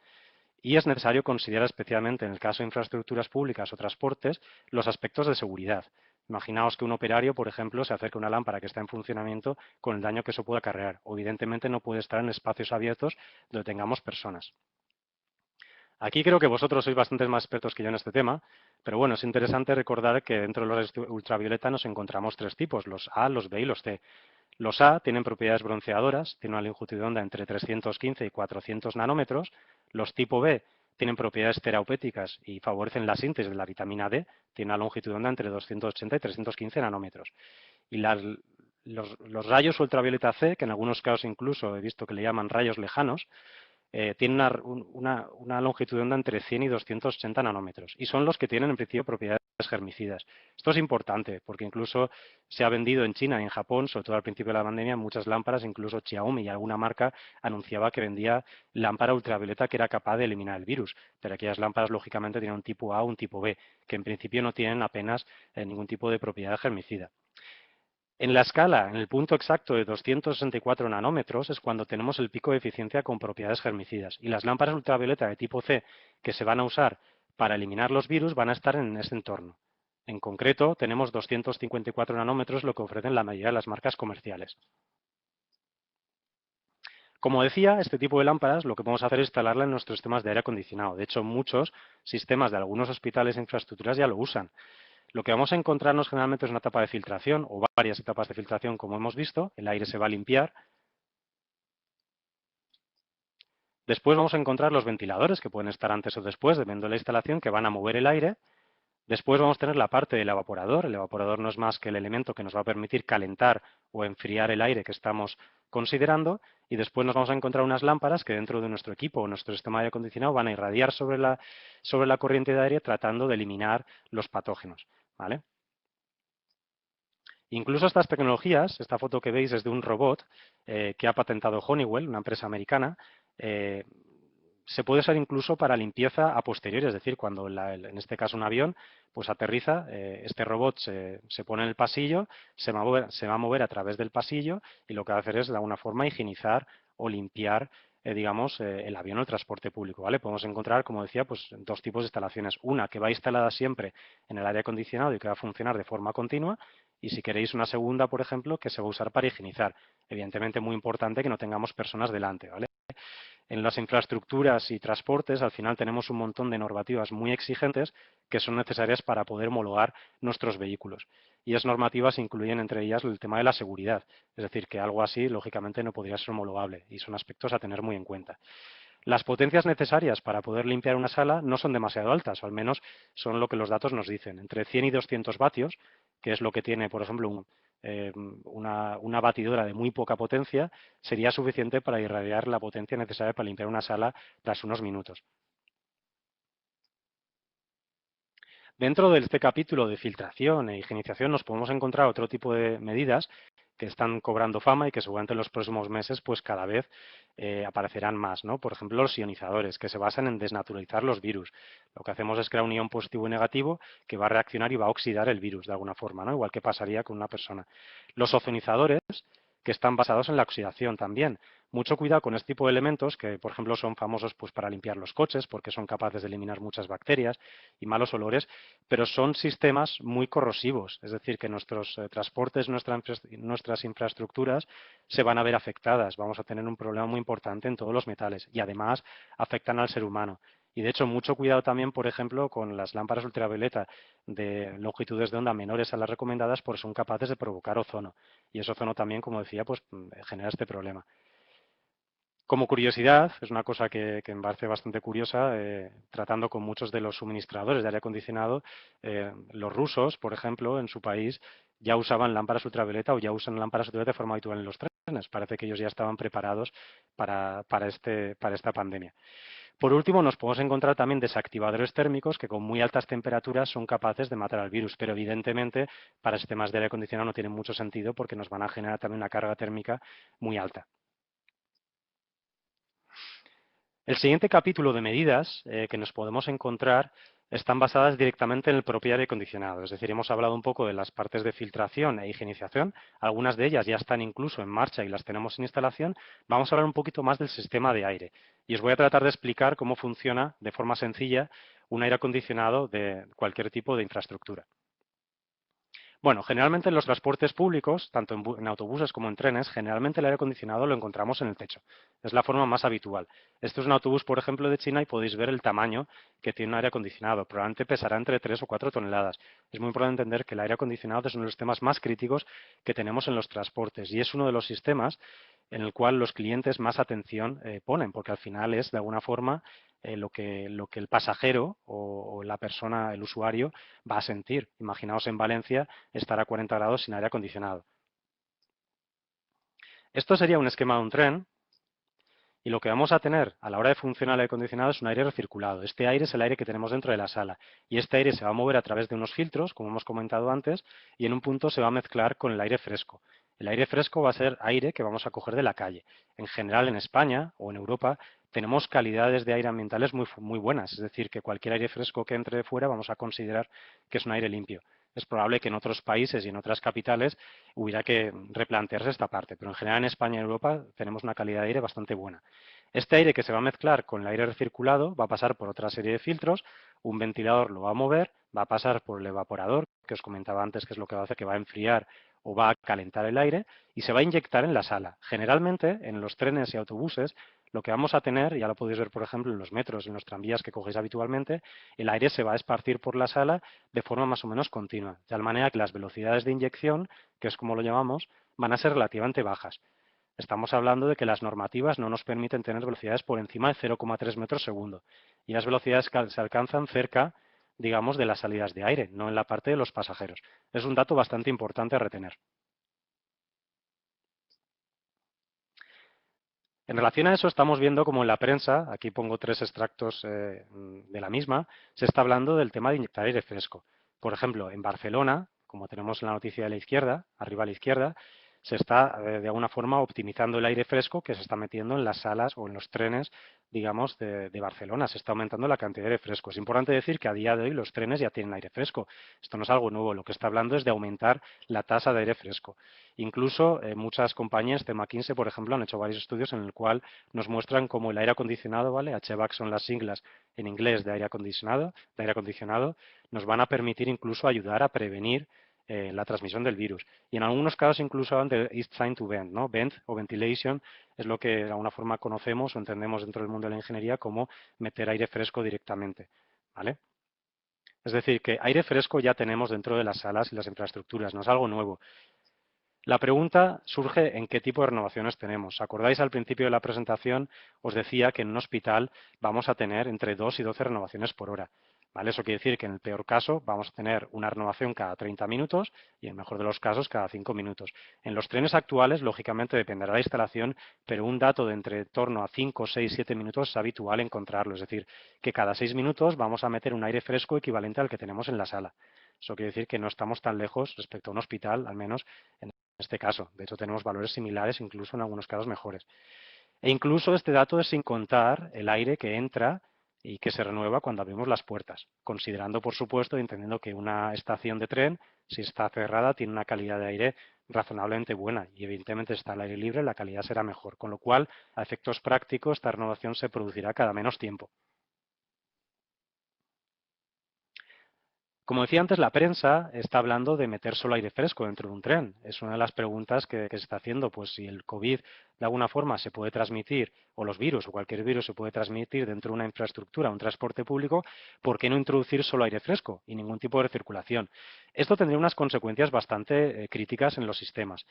[SPEAKER 3] y es necesario considerar especialmente en el caso de infraestructuras públicas o transportes los aspectos de seguridad. Imaginaos que un operario, por ejemplo, se acerca a una lámpara que está en funcionamiento con el daño que eso puede acarrear. O evidentemente no puede estar en espacios abiertos donde tengamos personas. Aquí creo que vosotros sois bastantes más expertos que yo en este tema, pero bueno, es interesante recordar que dentro de los ultravioleta nos encontramos tres tipos, los A, los B y los C. Los A tienen propiedades bronceadoras, tienen una longitud de onda entre 315 y 400 nanómetros. Los tipo B tienen propiedades terapéuticas y favorecen la síntesis de la vitamina D, tienen una longitud de onda entre 280 y 315 nanómetros. Y los rayos ultravioleta C, que en algunos casos incluso he visto que le llaman rayos lejanos, tienen una longitud de onda entre 100 y 280 nanómetros y son los que tienen en principio propiedades germicidas. Esto es importante porque incluso se ha vendido en China y en Japón, sobre todo al principio de la pandemia, muchas lámparas, incluso Xiaomi y alguna marca anunciaba que vendía lámpara ultravioleta que era capaz de eliminar el virus, pero aquellas lámparas lógicamente tienen un tipo A o un tipo B, que en principio no tienen apenas ningún tipo de propiedad germicida. En la escala, en el punto exacto de 264 nanómetros, es cuando tenemos el pico de eficiencia con propiedades germicidas. Y las lámparas ultravioleta de tipo C que se van a usar para eliminar los virus van a estar en ese entorno. En concreto, tenemos 254 nanómetros, lo que ofrecen la mayoría de las marcas comerciales. Como decía, este tipo de lámparas lo que podemos hacer es instalarla en nuestros sistemas de aire acondicionado. De hecho, muchos sistemas de algunos hospitales e infraestructuras ya lo usan. Lo que vamos a encontrarnos generalmente es una etapa de filtración o varias etapas de filtración, como hemos visto. El aire se va a limpiar. Después vamos a encontrar los ventiladores, que pueden estar antes o después, dependiendo de la instalación, que van a mover el aire. Después vamos a tener la parte del evaporador. El evaporador no es más que el elemento que nos va a permitir calentar o enfriar el aire que estamos considerando, y después nos vamos a encontrar unas lámparas que dentro de nuestro equipo o nuestro sistema de aire acondicionado van a irradiar sobre la corriente de aire tratando de eliminar los patógenos, ¿vale? Incluso estas tecnologías, esta foto que veis es de un robot que ha patentado Honeywell, una empresa americana. Se puede usar incluso para limpieza a posteriori, es decir, cuando en este caso un avión pues aterriza, este robot se pone en el pasillo, se va a mover a través del pasillo y lo que va a hacer es de alguna forma higienizar o limpiar digamos, el avión o el transporte público, ¿vale? Podemos encontrar, como decía, pues dos tipos de instalaciones. Una que va instalada siempre en el aire acondicionado y que va a funcionar de forma continua, y si queréis una segunda, por ejemplo, que se va a usar para higienizar. Evidentemente muy importante que no tengamos personas delante, ¿vale? En las infraestructuras y transportes, al final tenemos un montón de normativas muy exigentes que son necesarias para poder homologar nuestros vehículos. Y esas normativas incluyen entre ellas el tema de la seguridad. Es decir, que algo así, lógicamente, no podría ser homologable y son aspectos a tener muy en cuenta. Las potencias necesarias para poder limpiar una sala no son demasiado altas, o al menos son lo que los datos nos dicen. Entre 100 y 200 vatios, que es lo que tiene, por ejemplo, una batidora de muy poca potencia, sería suficiente para irradiar la potencia necesaria para limpiar una sala tras unos minutos. Dentro de este capítulo de filtración e higienización nos podemos encontrar otro tipo de medidas que están cobrando fama y que seguramente en los próximos meses pues cada vez aparecerán más, ¿no? Por ejemplo, los ionizadores, que se basan en desnaturalizar los virus. Lo que hacemos es crear un ion positivo y negativo que va a reaccionar y va a oxidar el virus de alguna forma, ¿no? Igual que pasaría con una persona. Los ozonizadores, que están basados en la oxidación también. Mucho cuidado con este tipo de elementos que, por ejemplo, son famosos pues, para limpiar los coches porque son capaces de eliminar muchas bacterias y malos olores, pero son sistemas muy corrosivos, es decir, que nuestros transportes, nuestras infraestructuras se van a ver afectadas. Vamos a tener un problema muy importante en todos los metales y además afectan al ser humano. Y de hecho, mucho cuidado también, por ejemplo, con las lámparas ultravioleta de longitudes de onda menores a las recomendadas, porque son capaces de provocar ozono. Y ese ozono también, como decía, pues genera este problema. Como curiosidad, es una cosa que me parece bastante curiosa, tratando con muchos de los suministradores de aire acondicionado, los rusos, por ejemplo, en su país ya usaban lámparas ultravioleta o ya usan lámparas ultravioleta de forma habitual en los trenes. Parece que ellos ya estaban preparados para esta pandemia. Por último, nos podemos encontrar también desactivadores térmicos que con muy altas temperaturas son capaces de matar al virus, pero evidentemente para sistemas de aire acondicionado no tienen mucho sentido porque nos van a generar también una carga térmica muy alta. El siguiente capítulo de medidas que nos podemos encontrar están basadas directamente en el propio aire acondicionado. Es decir, hemos hablado un poco de las partes de filtración e higienización. Algunas de ellas ya están incluso en marcha y las tenemos en instalación. Vamos a hablar un poquito más del sistema de aire. Y os voy a tratar de explicar cómo funciona de forma sencilla un aire acondicionado de cualquier tipo de infraestructura. Bueno, generalmente en los transportes públicos, tanto en autobuses como en trenes, generalmente el aire acondicionado lo encontramos en el techo. Es la forma más habitual. Esto es un autobús, por ejemplo, de China y podéis ver el tamaño que tiene un aire acondicionado. Probablemente pesará entre 3 o 4 toneladas. Es muy importante entender que el aire acondicionado es uno de los temas más críticos que tenemos en los transportes y es uno de los sistemas en el cual los clientes más atención ponen, porque al final es, de alguna forma, lo que el pasajero o la persona, el usuario, va a sentir. Imaginaos en Valencia estar a 40 grados sin aire acondicionado. Esto sería un esquema de un tren y lo que vamos a tener a la hora de funcionar el aire acondicionado es un aire recirculado. Este aire es el aire que tenemos dentro de la sala y este aire se va a mover a través de unos filtros, como hemos comentado antes, y en un punto se va a mezclar con el aire fresco. El aire fresco va a ser aire que vamos a coger de la calle. En general, en España o en Europa tenemos calidades de aire ambientales muy buenas, es decir, que cualquier aire fresco que entre de fuera vamos a considerar que es un aire limpio. Es probable que en otros países y en otras capitales hubiera que replantearse esta parte, pero en general en España y en Europa tenemos una calidad de aire bastante buena. Este aire que se va a mezclar con el aire recirculado va a pasar por otra serie de filtros, un ventilador lo va a mover, va a pasar por el evaporador, que os comentaba antes que es lo que va a hacer, que va a enfriar o va a calentar el aire, y se va a inyectar en la sala. Generalmente, en los trenes y autobuses, lo que vamos a tener, ya lo podéis ver por ejemplo en los metros, en los tranvías que cogéis habitualmente, el aire se va a esparcir por la sala de forma más o menos continua, de tal manera que las velocidades de inyección, que es como lo llamamos, van a ser relativamente bajas. Estamos hablando de que las normativas no nos permiten tener velocidades por encima de 0,3 metros segundo y las velocidades que se alcanzan cerca digamos, de las salidas de aire, no en la parte de los pasajeros. Es un dato bastante importante a retener. En relación a eso, estamos viendo como en la prensa, aquí pongo 3 extractos de la misma, se está hablando del tema de inyectar aire fresco. Por ejemplo, en Barcelona, como tenemos en la noticia de la izquierda, arriba a la izquierda, se está de alguna forma optimizando el aire fresco que se está metiendo en las salas o en los trenes, digamos, de Barcelona. Se está aumentando la cantidad de aire fresco. Es importante decir que a día de hoy los trenes ya tienen aire fresco. Esto no es algo nuevo. Lo que está hablando es de aumentar la tasa de aire fresco. Incluso muchas compañías de McKinsey, por ejemplo, han hecho varios estudios en el cual nos muestran cómo el aire acondicionado, ¿vale? HVAC son las siglas en inglés de aire acondicionado, nos van a permitir incluso ayudar a prevenir la transmisión del virus. Y en algunos casos incluso hablan de It's time to vent, ¿no? Vent o ventilation es lo que de alguna forma conocemos o entendemos dentro del mundo de la ingeniería como meter aire fresco directamente, ¿vale? Es decir, que aire fresco ya tenemos dentro de las salas y las infraestructuras, no es algo nuevo. La pregunta surge en qué tipo de renovaciones tenemos. ¿Acordáis al principio de la presentación? Os decía que en un hospital vamos a tener entre 2 y 12 renovaciones por hora. ¿Vale? Eso quiere decir que en el peor caso vamos a tener una renovación cada 30 minutos y en el mejor de los casos cada 5 minutos. En los trenes actuales, lógicamente, dependerá de la instalación, pero un dato de entre torno a 5, 6, 7 minutos es habitual encontrarlo. Es decir, que cada 6 minutos vamos a meter un aire fresco equivalente al que tenemos en la sala. Eso quiere decir que no estamos tan lejos respecto a un hospital, al menos en este caso. De hecho, tenemos valores similares, incluso en algunos casos mejores. E incluso este dato es sin contar el aire que entra y que se renueva cuando abrimos las puertas, considerando, por supuesto, y entendiendo que una estación de tren, si está cerrada, tiene una calidad de aire razonablemente buena y evidentemente si está al aire libre, la calidad será mejor, con lo cual, a efectos prácticos, esta renovación se producirá cada menos tiempo. Como decía antes, la prensa está hablando de meter solo aire fresco dentro de un tren. Es una de las preguntas que se está haciendo. Pues si el COVID de alguna forma se puede transmitir, o los virus, o cualquier virus se puede transmitir dentro de una infraestructura, un transporte público, ¿por qué no introducir solo aire fresco y ningún tipo de recirculación? Esto tendría unas consecuencias bastante críticas en los sistemas.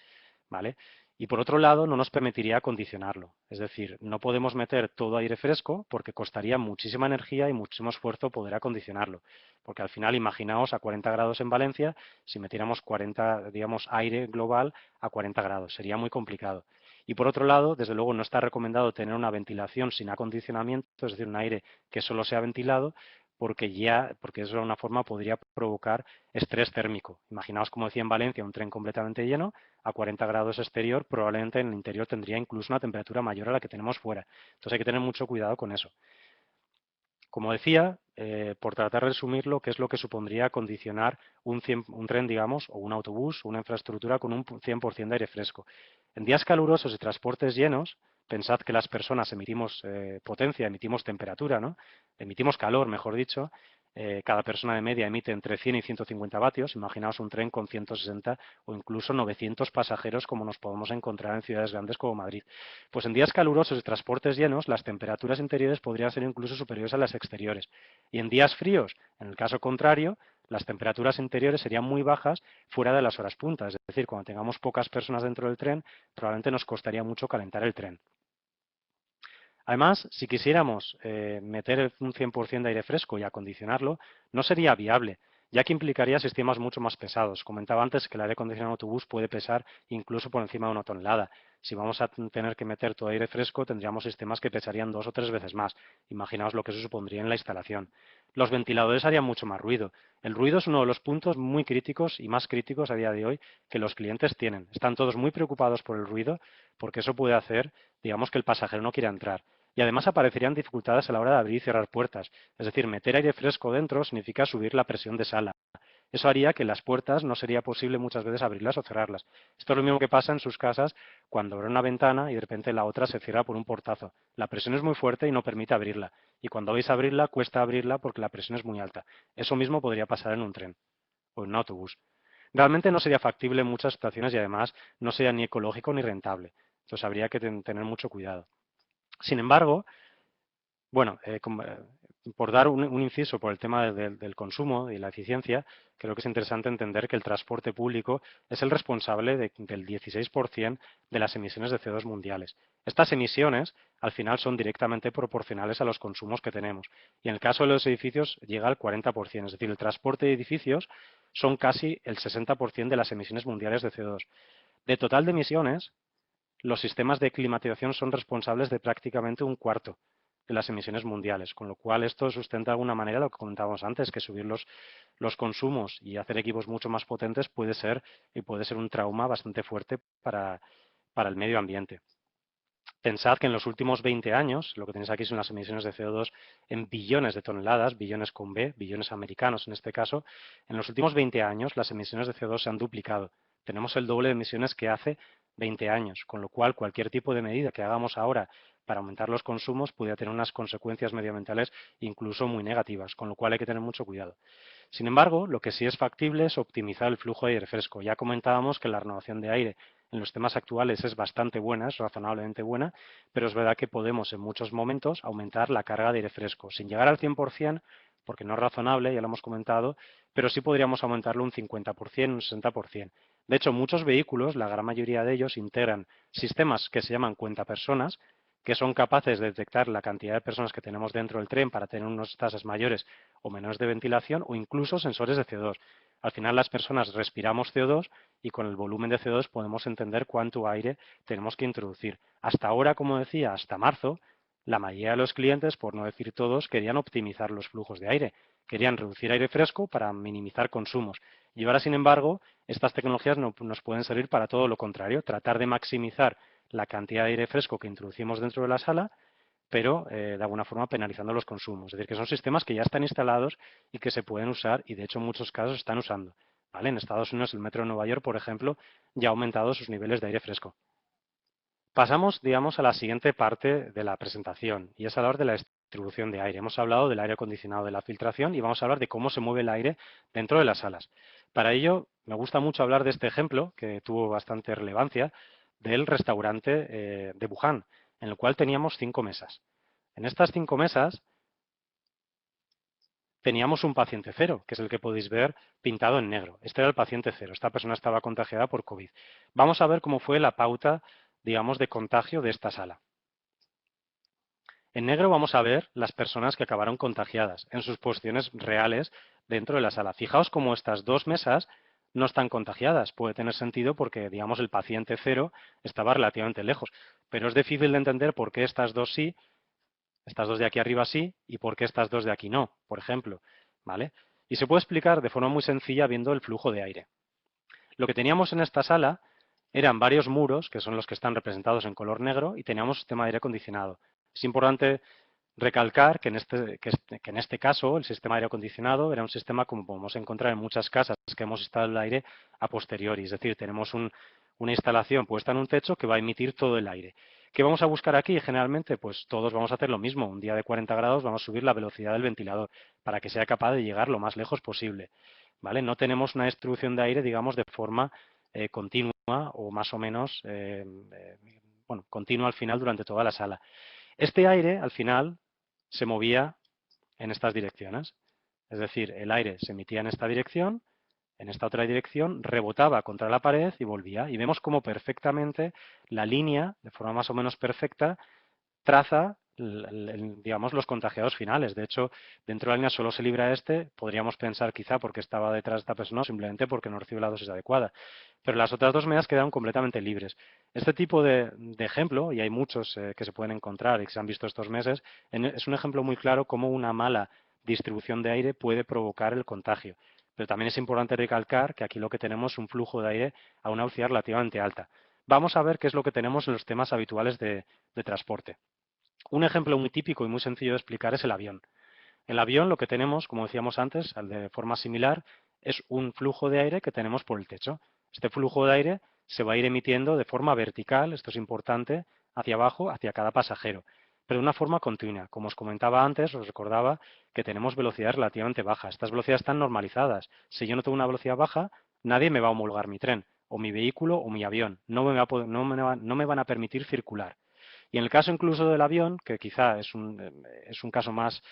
[SPEAKER 3] ¿Vale? Y por otro lado, no nos permitiría acondicionarlo. Es decir, no podemos meter todo aire fresco porque costaría muchísima energía y muchísimo esfuerzo poder acondicionarlo. Porque al final, imaginaos a 40 grados en Valencia, si metiéramos 40, digamos, aire global a 40 grados, sería muy complicado. Y por otro lado, desde luego no está recomendado tener una ventilación sin acondicionamiento, es decir, un aire que solo sea ventilado, porque eso de una forma podría provocar estrés térmico. Imaginaos, como decía en Valencia, un tren completamente lleno, a 40 grados exterior, probablemente en el interior tendría incluso una temperatura mayor a la que tenemos fuera. Entonces hay que tener mucho cuidado con eso. Como decía, por tratar de resumirlo, ¿qué es lo que supondría condicionar un tren, digamos, o un autobús, una infraestructura con un 100% de aire fresco? En días calurosos y transportes llenos, pensad que las personas emitimos potencia, emitimos temperatura, ¿no? Emitimos calor, mejor dicho. Cada persona de media emite entre 100 y 150 vatios. Imaginaos un tren con 160 o incluso 900 pasajeros como nos podemos encontrar en ciudades grandes como Madrid. Pues en días calurosos y transportes llenos, las temperaturas interiores podrían ser incluso superiores a las exteriores. Y en días fríos, en el caso contrario, las temperaturas interiores serían muy bajas fuera de las horas punta. Es decir, cuando tengamos pocas personas dentro del tren, probablemente nos costaría mucho calentar el tren. Además, si quisiéramos meter un 100% de aire fresco y acondicionarlo, no sería viable, ya que implicaría sistemas mucho más pesados. Comentaba antes que el aire acondicionado en autobús puede pesar incluso por encima de 1 tonelada. Si vamos a tener que meter todo aire fresco, tendríamos sistemas que pesarían 2 o 3 veces más. Imaginaos lo que eso supondría en la instalación. Los ventiladores harían mucho más ruido. El ruido es uno de los puntos muy críticos y más críticos a día de hoy que los clientes tienen. Están todos muy preocupados por el ruido porque eso puede hacer, digamos, que el pasajero no quiera entrar. Y además aparecerían dificultades a la hora de abrir y cerrar puertas. Es decir, meter aire fresco dentro significa subir la presión de sala. Eso haría que las puertas no sería posible muchas veces abrirlas o cerrarlas. Esto es lo mismo que pasa en sus casas cuando abre una ventana y de repente la otra se cierra por un portazo. La presión es muy fuerte y no permite abrirla. Y cuando vais a abrirla, cuesta abrirla porque la presión es muy alta. Eso mismo podría pasar en un tren o en un autobús. Realmente no sería factible en muchas situaciones y además no sería ni ecológico ni rentable. Entonces habría que tener mucho cuidado. Sin embargo, bueno, por dar un inciso por el tema del consumo y la eficiencia, creo que es interesante entender que el transporte público es el responsable del 16% de las emisiones de CO2 mundiales. Estas emisiones, al final, son directamente proporcionales a los consumos que tenemos. Y en el caso de los edificios, llega al 40%. Es decir, el transporte de edificios son casi el 60% de las emisiones mundiales de CO2. De total de emisiones, los sistemas de climatización son responsables de prácticamente un cuarto de las emisiones mundiales, con lo cual esto sustenta de alguna manera lo que comentábamos antes, que subir los consumos y hacer equipos mucho más potentes puede ser un trauma bastante fuerte para el medio ambiente. Pensad que en los últimos 20 años, lo que tenéis aquí son las emisiones de CO2 en billones de toneladas, billones con B, billones americanos en este caso. En los últimos 20 años las emisiones de CO2 se han duplicado. Tenemos el doble de emisiones que hace 20 años, con lo cual cualquier tipo de medida que hagamos ahora para aumentar los consumos puede tener unas consecuencias medioambientales incluso muy negativas, con lo cual hay que tener mucho cuidado. Sin embargo, lo que sí es factible es optimizar el flujo de aire fresco. Ya comentábamos que la renovación de aire en los temas actuales es bastante buena, es razonablemente buena, pero es verdad que podemos en muchos momentos aumentar la carga de aire fresco, sin llegar al 100%, porque no es razonable, ya lo hemos comentado, pero sí podríamos aumentarlo un 50%, un 60%. De hecho, muchos vehículos, la gran mayoría de ellos, integran sistemas que se llaman cuentapersonas, que son capaces de detectar la cantidad de personas que tenemos dentro del tren para tener unas tasas mayores o menores de ventilación, o incluso sensores de CO2. Al final las personas respiramos CO2 y con el volumen de CO2 podemos entender cuánto aire tenemos que introducir. Hasta ahora, como decía, hasta marzo, la mayoría de los clientes, por no decir todos, querían optimizar los flujos de aire, querían reducir aire fresco para minimizar consumos. Y ahora, sin embargo, estas tecnologías nos pueden servir para todo lo contrario, tratar de maximizar la cantidad de aire fresco que introducimos dentro de la sala, pero de alguna forma penalizando los consumos. Es decir, que son sistemas que ya están instalados y que se pueden usar y de hecho en muchos casos se están usando. ¿Vale? En Estados Unidos el metro de Nueva York, por ejemplo, ya ha aumentado sus niveles de aire fresco. Pasamos, digamos, a la siguiente parte de la presentación y es hablar de la distribución de aire. Hemos hablado del aire acondicionado, de la filtración y vamos a hablar de cómo se mueve el aire dentro de las salas. Para ello, me gusta mucho hablar de este ejemplo, que tuvo bastante relevancia, del restaurante de Wuhan, en el cual teníamos 5 mesas. En estas 5 mesas teníamos un paciente cero, que es el que podéis ver pintado en negro. Este era el paciente cero. Esta persona estaba contagiada por COVID. Vamos a ver cómo fue la pauta, digamos, de contagio de esta sala. En negro vamos a ver las personas que acabaron contagiadas en sus posiciones reales dentro de la sala. Fijaos cómo estas dos mesas no están contagiadas. Puede tener sentido porque, digamos, el paciente cero estaba relativamente lejos. Pero es difícil de entender por qué estas dos sí, estas dos de aquí arriba sí, y por qué estas dos de aquí no, por ejemplo. ¿Vale? Y se puede explicar de forma muy sencilla viendo el flujo de aire. Lo que teníamos en esta sala eran varios muros, que son los que están representados en color negro, y teníamos un sistema de aire acondicionado. Es importante recalcar que en este caso el sistema de aire acondicionado era un sistema como podemos encontrar en muchas casas que hemos instalado el aire a posteriori, es decir, tenemos una instalación puesta en un techo que va a emitir todo el aire. ¿Qué vamos a buscar aquí? Generalmente, pues todos vamos a hacer lo mismo. Un día de 40 grados vamos a subir la velocidad del ventilador para que sea capaz de llegar lo más lejos posible. ¿Vale? No tenemos una distribución de aire, digamos, de forma continua o más o menos continua al final durante toda la sala. Este aire, al final, se movía en estas direcciones. Es decir, el aire se emitía en esta dirección, en esta otra dirección, rebotaba contra la pared y volvía. Y vemos cómo perfectamente la línea, de forma más o menos perfecta, traza, digamos, los contagiados finales. De hecho, dentro de la línea solo se libra este, podríamos pensar quizá porque estaba detrás de esta persona, simplemente porque no recibe la dosis adecuada. Pero las otras dos medidas quedaron completamente libres. Este tipo de ejemplo, y hay muchos que se pueden encontrar y que se han visto estos meses, es un ejemplo muy claro cómo una mala distribución de aire puede provocar el contagio. Pero también es importante recalcar que aquí lo que tenemos es un flujo de aire a una velocidad relativamente alta. Vamos a ver qué es lo que tenemos en los temas habituales de transporte. Un ejemplo muy típico y muy sencillo de explicar es el avión. El avión lo que tenemos, como decíamos antes, de forma similar, es un flujo de aire que tenemos por el techo. Este flujo de aire se va a ir emitiendo de forma vertical, esto es importante, hacia abajo, hacia cada pasajero, pero de una forma continua. Como os comentaba antes, os recordaba que tenemos velocidades relativamente bajas. Estas velocidades están normalizadas. Si yo no tengo una velocidad baja, nadie me va a homologar mi tren, o mi vehículo, o mi avión. No me van a permitir circular. Y en el caso incluso del avión, que quizá es un caso más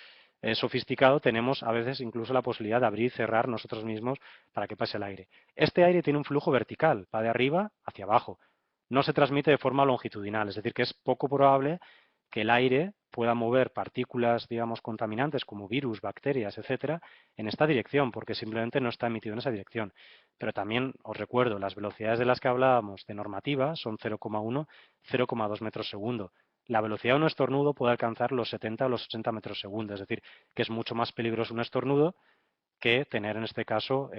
[SPEAKER 3] sofisticado, tenemos a veces incluso la posibilidad de abrir y cerrar nosotros mismos para que pase el aire. Este aire tiene un flujo vertical, va de arriba hacia abajo. No se transmite de forma longitudinal, es decir, que es poco probable que el aire pueda mover partículas, digamos, contaminantes como virus, bacterias, etcétera, en esta dirección, porque simplemente no está emitido en esa dirección. Pero también os recuerdo, las velocidades de las que hablábamos de normativa son 0,1, 0,2 metros segundo. La velocidad de un estornudo puede alcanzar los 70 o los 80 metros segundo, es decir, que es mucho más peligroso un estornudo que tener en este caso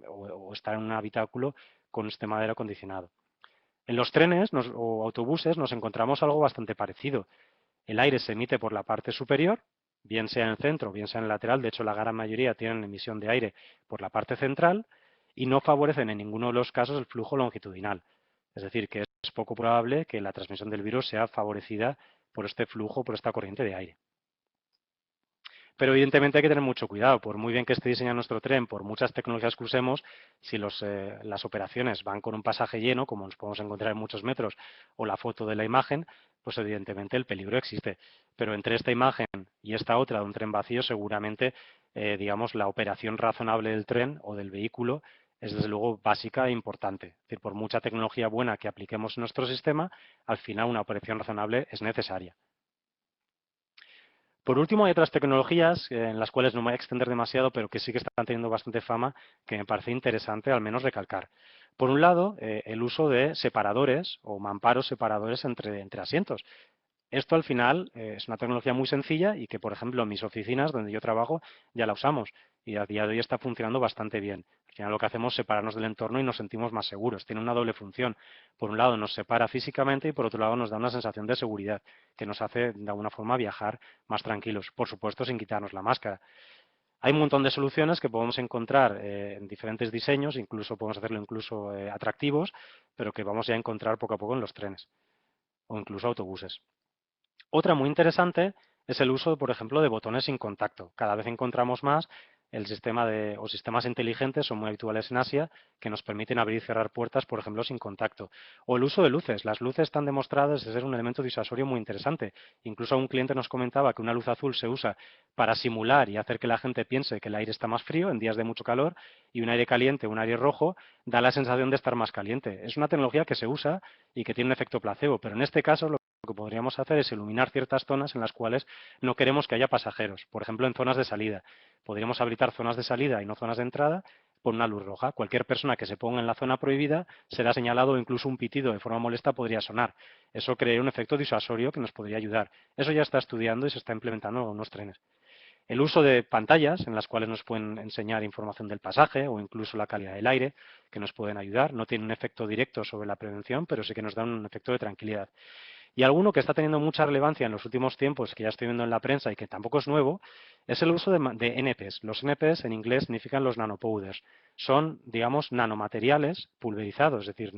[SPEAKER 3] o estar en un habitáculo con un sistema de aire acondicionado. En los trenes o autobuses nos encontramos algo bastante parecido. El aire se emite por la parte superior, bien sea en el centro, bien sea en el lateral. De hecho, la gran mayoría tienen emisión de aire por la parte central y no favorecen en ninguno de los casos el flujo longitudinal. Es decir, que es poco probable que la transmisión del virus sea favorecida por este flujo, por esta corriente de aire. Pero evidentemente hay que tener mucho cuidado. Por muy bien que esté diseñado nuestro tren, por muchas tecnologías que usemos, si las operaciones van con un pasaje lleno, como nos podemos encontrar en muchos metros, o la foto de la imagen, pues evidentemente el peligro existe. Pero entre esta imagen y esta otra de un tren vacío, seguramente, digamos, la operación razonable del tren o del vehículo es desde luego básica e importante. Es decir, por mucha tecnología buena que apliquemos en nuestro sistema, al final una operación razonable es necesaria. Por último, hay otras tecnologías en las cuales no me voy a extender demasiado, pero que sí que están teniendo bastante fama, que me parece interesante al menos recalcar. Por un lado, el uso de separadores o mamparos separadores entre asientos. Esto al final es una tecnología muy sencilla y que, por ejemplo, en mis oficinas donde yo trabajo ya la usamos y a día de hoy está funcionando bastante bien. Al final lo que hacemos es separarnos del entorno y nos sentimos más seguros. Tiene una doble función. Por un lado nos separa físicamente y por otro lado nos da una sensación de seguridad que nos hace de alguna forma viajar más tranquilos. Por supuesto sin quitarnos la máscara. Hay un montón de soluciones que podemos encontrar en diferentes diseños, incluso podemos hacerlo incluso atractivos, pero que vamos ya a encontrar poco a poco en los trenes o incluso autobuses. Otra muy interesante es el uso, por ejemplo, de botones sin contacto. Cada vez encontramos más el sistema o sistemas inteligentes, son muy habituales en Asia, que nos permiten abrir y cerrar puertas, por ejemplo, sin contacto. O el uso de luces. Las luces están demostradas de ser un elemento disuasorio muy interesante. Incluso un cliente nos comentaba que una luz azul se usa para simular y hacer que la gente piense que el aire está más frío en días de mucho calor y un aire caliente, un aire rojo, da la sensación de estar más caliente. Es una tecnología que se usa y que tiene un efecto placebo, pero en este caso lo que podríamos hacer es iluminar ciertas zonas en las cuales no queremos que haya pasajeros. Por ejemplo, en zonas de salida. Podríamos habilitar zonas de salida y no zonas de entrada con una luz roja. Cualquier persona que se ponga en la zona prohibida será señalado o incluso un pitido de forma molesta podría sonar. Eso crea un efecto disuasorio que nos podría ayudar. Eso ya está estudiando y se está implementando en algunos trenes. El uso de pantallas en las cuales nos pueden enseñar información del pasaje o incluso la calidad del aire, que nos pueden ayudar. No tiene un efecto directo sobre la prevención, pero sí que nos da un efecto de tranquilidad. Y alguno que está teniendo mucha relevancia en los últimos tiempos, que ya estoy viendo en la prensa y que tampoco es nuevo, es el uso de NPs. Los NPs en inglés significan los nanopowders. Son, digamos, nanomateriales pulverizados, es decir,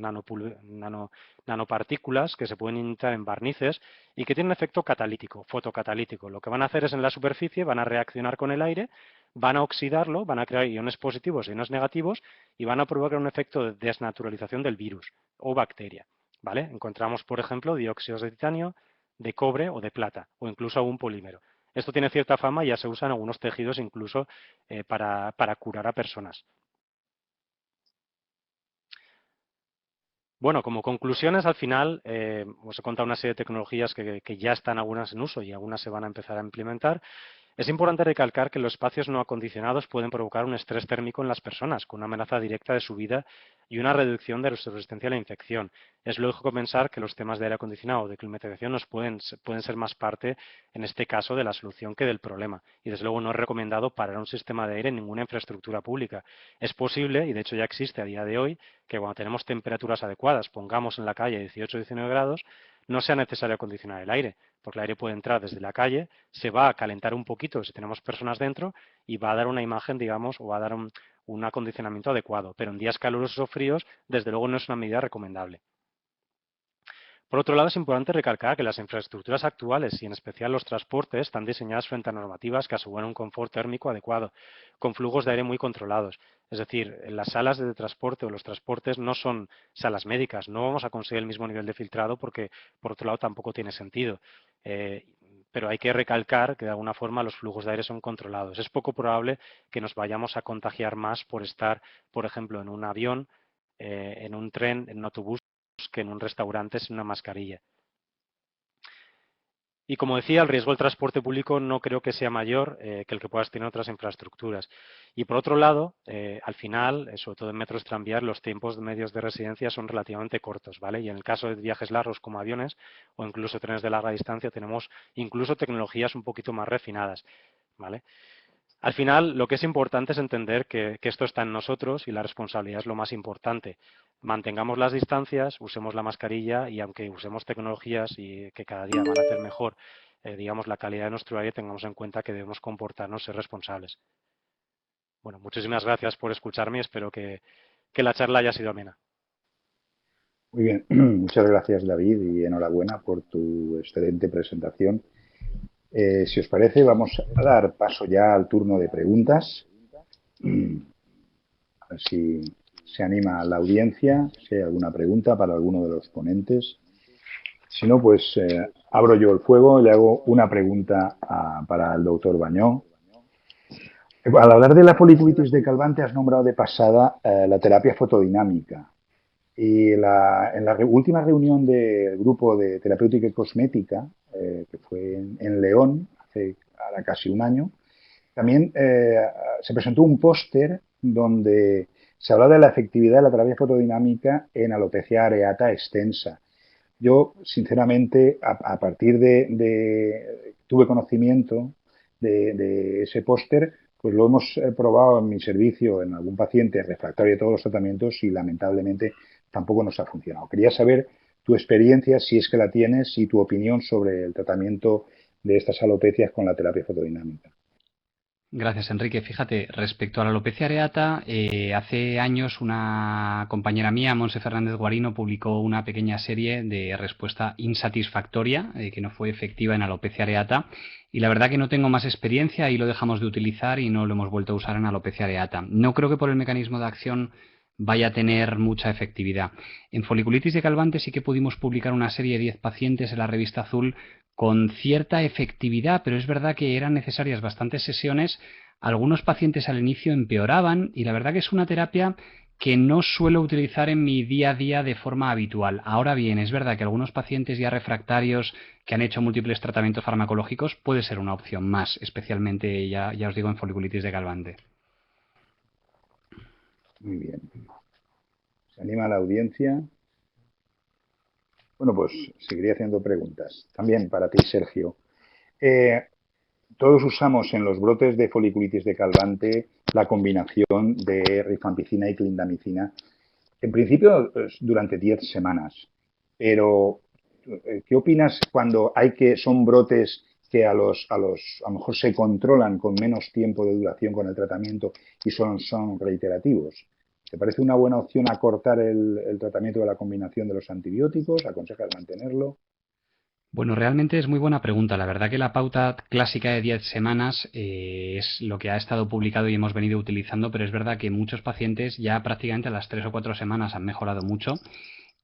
[SPEAKER 3] nanopartículas que se pueden inyectar en barnices y que tienen un efecto catalítico, fotocatalítico. Lo que van a hacer es en la superficie, van a reaccionar con el aire, van a oxidarlo, van a crear iones positivos y iones negativos y van a provocar un efecto de desnaturalización del virus o bacteria. ¿Vale? Encontramos, por ejemplo, dióxidos de titanio, de cobre o de plata, o incluso algún polímero. Esto tiene cierta fama y ya se usa en algunos tejidos incluso para curar a personas. Bueno, como conclusiones, al final os he contado una serie de tecnologías que ya están algunas en uso y algunas se van a empezar a implementar. Es importante recalcar que los espacios no acondicionados pueden provocar un estrés térmico en las personas, con una amenaza directa de su vida y una reducción de su resistencia a la infección. Es lógico pensar que los temas de aire acondicionado o de climatización pueden ser más parte, en este caso, de la solución que del problema. Y desde luego no es recomendado parar un sistema de aire en ninguna infraestructura pública. Es posible, y de hecho ya existe a día de hoy, que cuando tenemos temperaturas adecuadas, pongamos en la calle 18 o 19 grados, no sea necesario acondicionar el aire, porque el aire puede entrar desde la calle, se va a calentar un poquito si tenemos personas dentro y va a dar una imagen, digamos, o va a dar un acondicionamiento adecuado. Pero en días calurosos o fríos, desde luego no es una medida recomendable. Por otro lado, es importante recalcar que las infraestructuras actuales y en especial los transportes están diseñadas frente a normativas que aseguran un confort térmico adecuado, con flujos de aire muy controlados. Es decir, las salas de transporte o los transportes no son salas médicas, no vamos a conseguir el mismo nivel de filtrado porque, por otro lado, tampoco tiene sentido. pero hay que recalcar que de alguna forma los flujos de aire son controlados. Es poco probable que nos vayamos a contagiar más por estar, por ejemplo, en un avión, en un tren, en un autobús, que en un restaurante sin una mascarilla. Y como decía, el riesgo del transporte público no creo que sea mayor que el que puedas tener en otras infraestructuras. Y por otro lado, al final, sobre todo en metros tranvías, los tiempos medios de residencia son relativamente cortos, ¿vale? Y en el caso de viajes largos como aviones o incluso trenes de larga distancia, tenemos incluso tecnologías un poquito más refinadas, ¿vale? Al final, lo que es importante es entender que esto está en nosotros y la responsabilidad es lo más importante. Mantengamos las distancias, usemos la mascarilla y aunque usemos tecnologías y que cada día van a hacer mejor, digamos, la calidad de nuestro aire, tengamos en cuenta que debemos comportarnos, ser responsables. Bueno, muchísimas gracias por escucharme y espero que la charla haya sido amena.
[SPEAKER 1] Muy bien, muchas gracias David y enhorabuena por tu excelente presentación. Si os parece, vamos a dar paso ya al turno de preguntas. A ver si se anima la audiencia, si hay alguna pregunta para alguno de los ponentes. Si no, pues abro yo el fuego y le hago una pregunta para el doctor Bañó. Al hablar de la foliculitis de Calvante has nombrado de pasada la terapia fotodinámica. Y en la última reunión del grupo de terapéutica y cosmética, que fue en León, hace ahora casi un año, también se presentó un póster donde se habla de la efectividad de la terapia fotodinámica en alopecia areata extensa. Yo, sinceramente, a partir tuve conocimiento de ese póster, pues lo hemos probado en mi servicio en algún paciente refractario de todos los tratamientos y lamentablemente tampoco nos ha funcionado. Quería saber tu experiencia, si es que la tienes, y tu opinión sobre el tratamiento de estas alopecias con la terapia fotodinámica.
[SPEAKER 2] Gracias, Enrique. Fíjate, respecto a la alopecia areata, hace años una compañera mía, Monse Fernández Guarino, publicó una pequeña serie de respuesta insatisfactoria, que no fue efectiva en alopecia areata, y la verdad que no tengo más experiencia y lo dejamos de utilizar y no lo hemos vuelto a usar en alopecia areata. No creo que por el mecanismo de acción vaya a tener mucha efectividad. En foliculitis de Calvante sí que pudimos publicar una serie de 10 pacientes en la revista Azul con cierta efectividad, pero es verdad que eran necesarias bastantes sesiones. Algunos pacientes al inicio empeoraban y la verdad que es una terapia que no suelo utilizar en mi día a día de forma habitual. Ahora bien, es verdad que algunos pacientes ya refractarios que han hecho múltiples tratamientos farmacológicos puede ser una opción más, especialmente ya os digo en foliculitis de Calvante.
[SPEAKER 1] Muy bien. ¿Se anima la audiencia? Bueno, pues seguiré haciendo preguntas. También para ti, Sergio. Eh, Todos usamos en los brotes de foliculitis de Calvante la combinación de rifampicina y clindamicina, en principio durante 10 semanas. Pero, ¿qué opinas cuando son brotes que a lo mejor se controlan con menos tiempo de duración con el tratamiento y son reiterativos? ¿Te parece una buena opción acortar el tratamiento de la combinación de los antibióticos? ¿Aconsejas mantenerlo?
[SPEAKER 2] Bueno, realmente es muy buena pregunta. La verdad que la pauta clásica de 10 semanas es lo que ha estado publicado y hemos venido utilizando, pero es verdad que muchos pacientes ya prácticamente a las 3 o 4 semanas han mejorado mucho.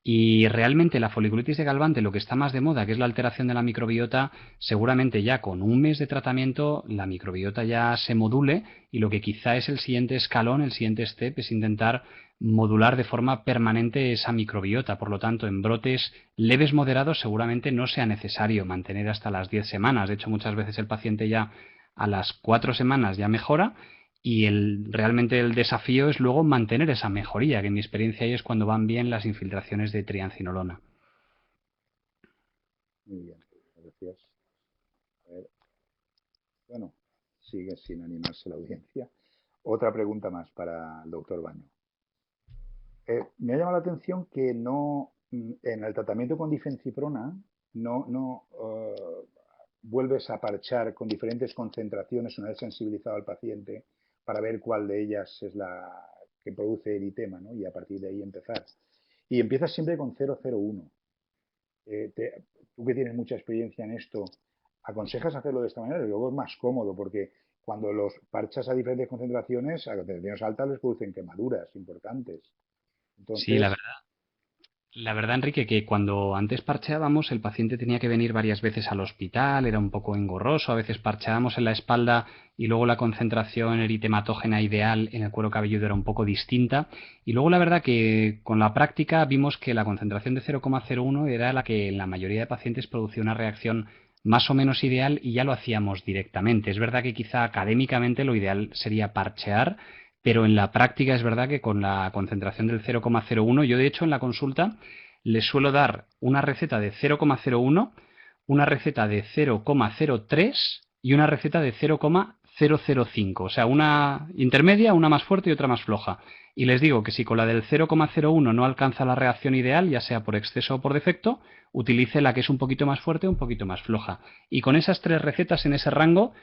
[SPEAKER 2] Y realmente la foliculitis de Galvante, lo que está más de moda, que es la alteración de la microbiota, seguramente ya con un mes de tratamiento la microbiota ya se module y lo que quizá es el siguiente escalón, el siguiente step, es intentar modular de forma permanente esa microbiota. Por lo tanto, en brotes leves moderados seguramente no sea necesario mantener hasta las 10 semanas. De hecho, muchas veces el paciente ya a las 4 semanas ya mejora y realmente el desafío es luego mantener esa mejoría, que en mi experiencia ahí es cuando van bien las infiltraciones de triancinolona.
[SPEAKER 1] Muy bien, gracias. A ver, bueno, sigue sin animarse la audiencia. Otra pregunta más para el doctor Baño. Me ha llamado la atención que en el tratamiento con difenciprona vuelves a parchar con diferentes concentraciones una vez sensibilizado al paciente para ver cuál de ellas es la que produce eritema, ¿no? Y a partir de ahí empezar. Y empiezas siempre con 0,01. Tú que tienes mucha experiencia en esto, ¿aconsejas hacerlo de esta manera? Luego es más cómodo porque cuando los parchas a diferentes concentraciones, a concentraciones altas les producen quemaduras importantes.
[SPEAKER 2] Sí, la
[SPEAKER 1] Entonces,
[SPEAKER 2] verdad. La verdad, Enrique, que cuando antes parcheábamos, el paciente tenía que venir varias veces al hospital, era un poco engorroso, a veces parcheábamos en la espalda y luego la concentración eritematógena ideal en el cuero cabelludo era un poco distinta. Y luego la verdad que con la práctica vimos que la concentración de 0,01 era la que en la mayoría de pacientes producía una reacción más o menos ideal y ya lo hacíamos directamente. Es verdad que quizá académicamente lo ideal sería parchear, pero en la práctica es verdad que con la concentración del 0,01, yo de hecho en la consulta les suelo dar una receta de 0,01, una receta de 0,03 y una receta de 0,005, o sea, una intermedia, una más fuerte y otra más floja. Y les digo que si con la del 0,01 no alcanza la reacción ideal, ya sea por exceso o por defecto, utilice la que es un poquito más fuerte o un poquito más floja. Y con esas tres recetas en ese rango,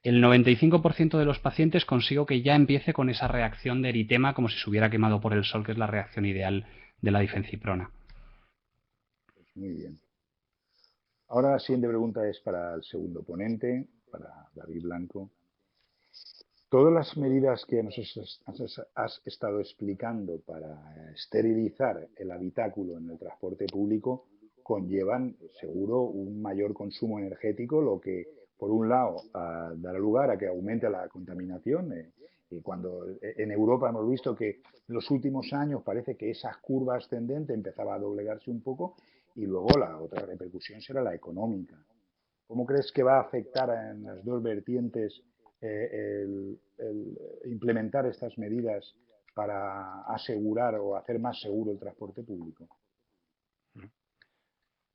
[SPEAKER 2] el 95% de los pacientes consigo que ya empiece con esa reacción de eritema como si se hubiera quemado por el sol, que es la reacción ideal de la difenciprona.
[SPEAKER 1] Pues muy bien. Ahora la siguiente pregunta es para el segundo ponente, para David Blanco. Todas las medidas que nos has estado explicando para esterilizar el habitáculo en el transporte público conllevan, seguro, un mayor consumo energético, lo que, por un lado, dará lugar a que aumente la contaminación. Y cuando en Europa hemos visto que en los últimos años parece que esa curva ascendente empezaba a doblegarse un poco y luego la otra repercusión será la económica. ¿Cómo crees que va a afectar en las dos vertientes el implementar estas medidas para asegurar o hacer más seguro el transporte público?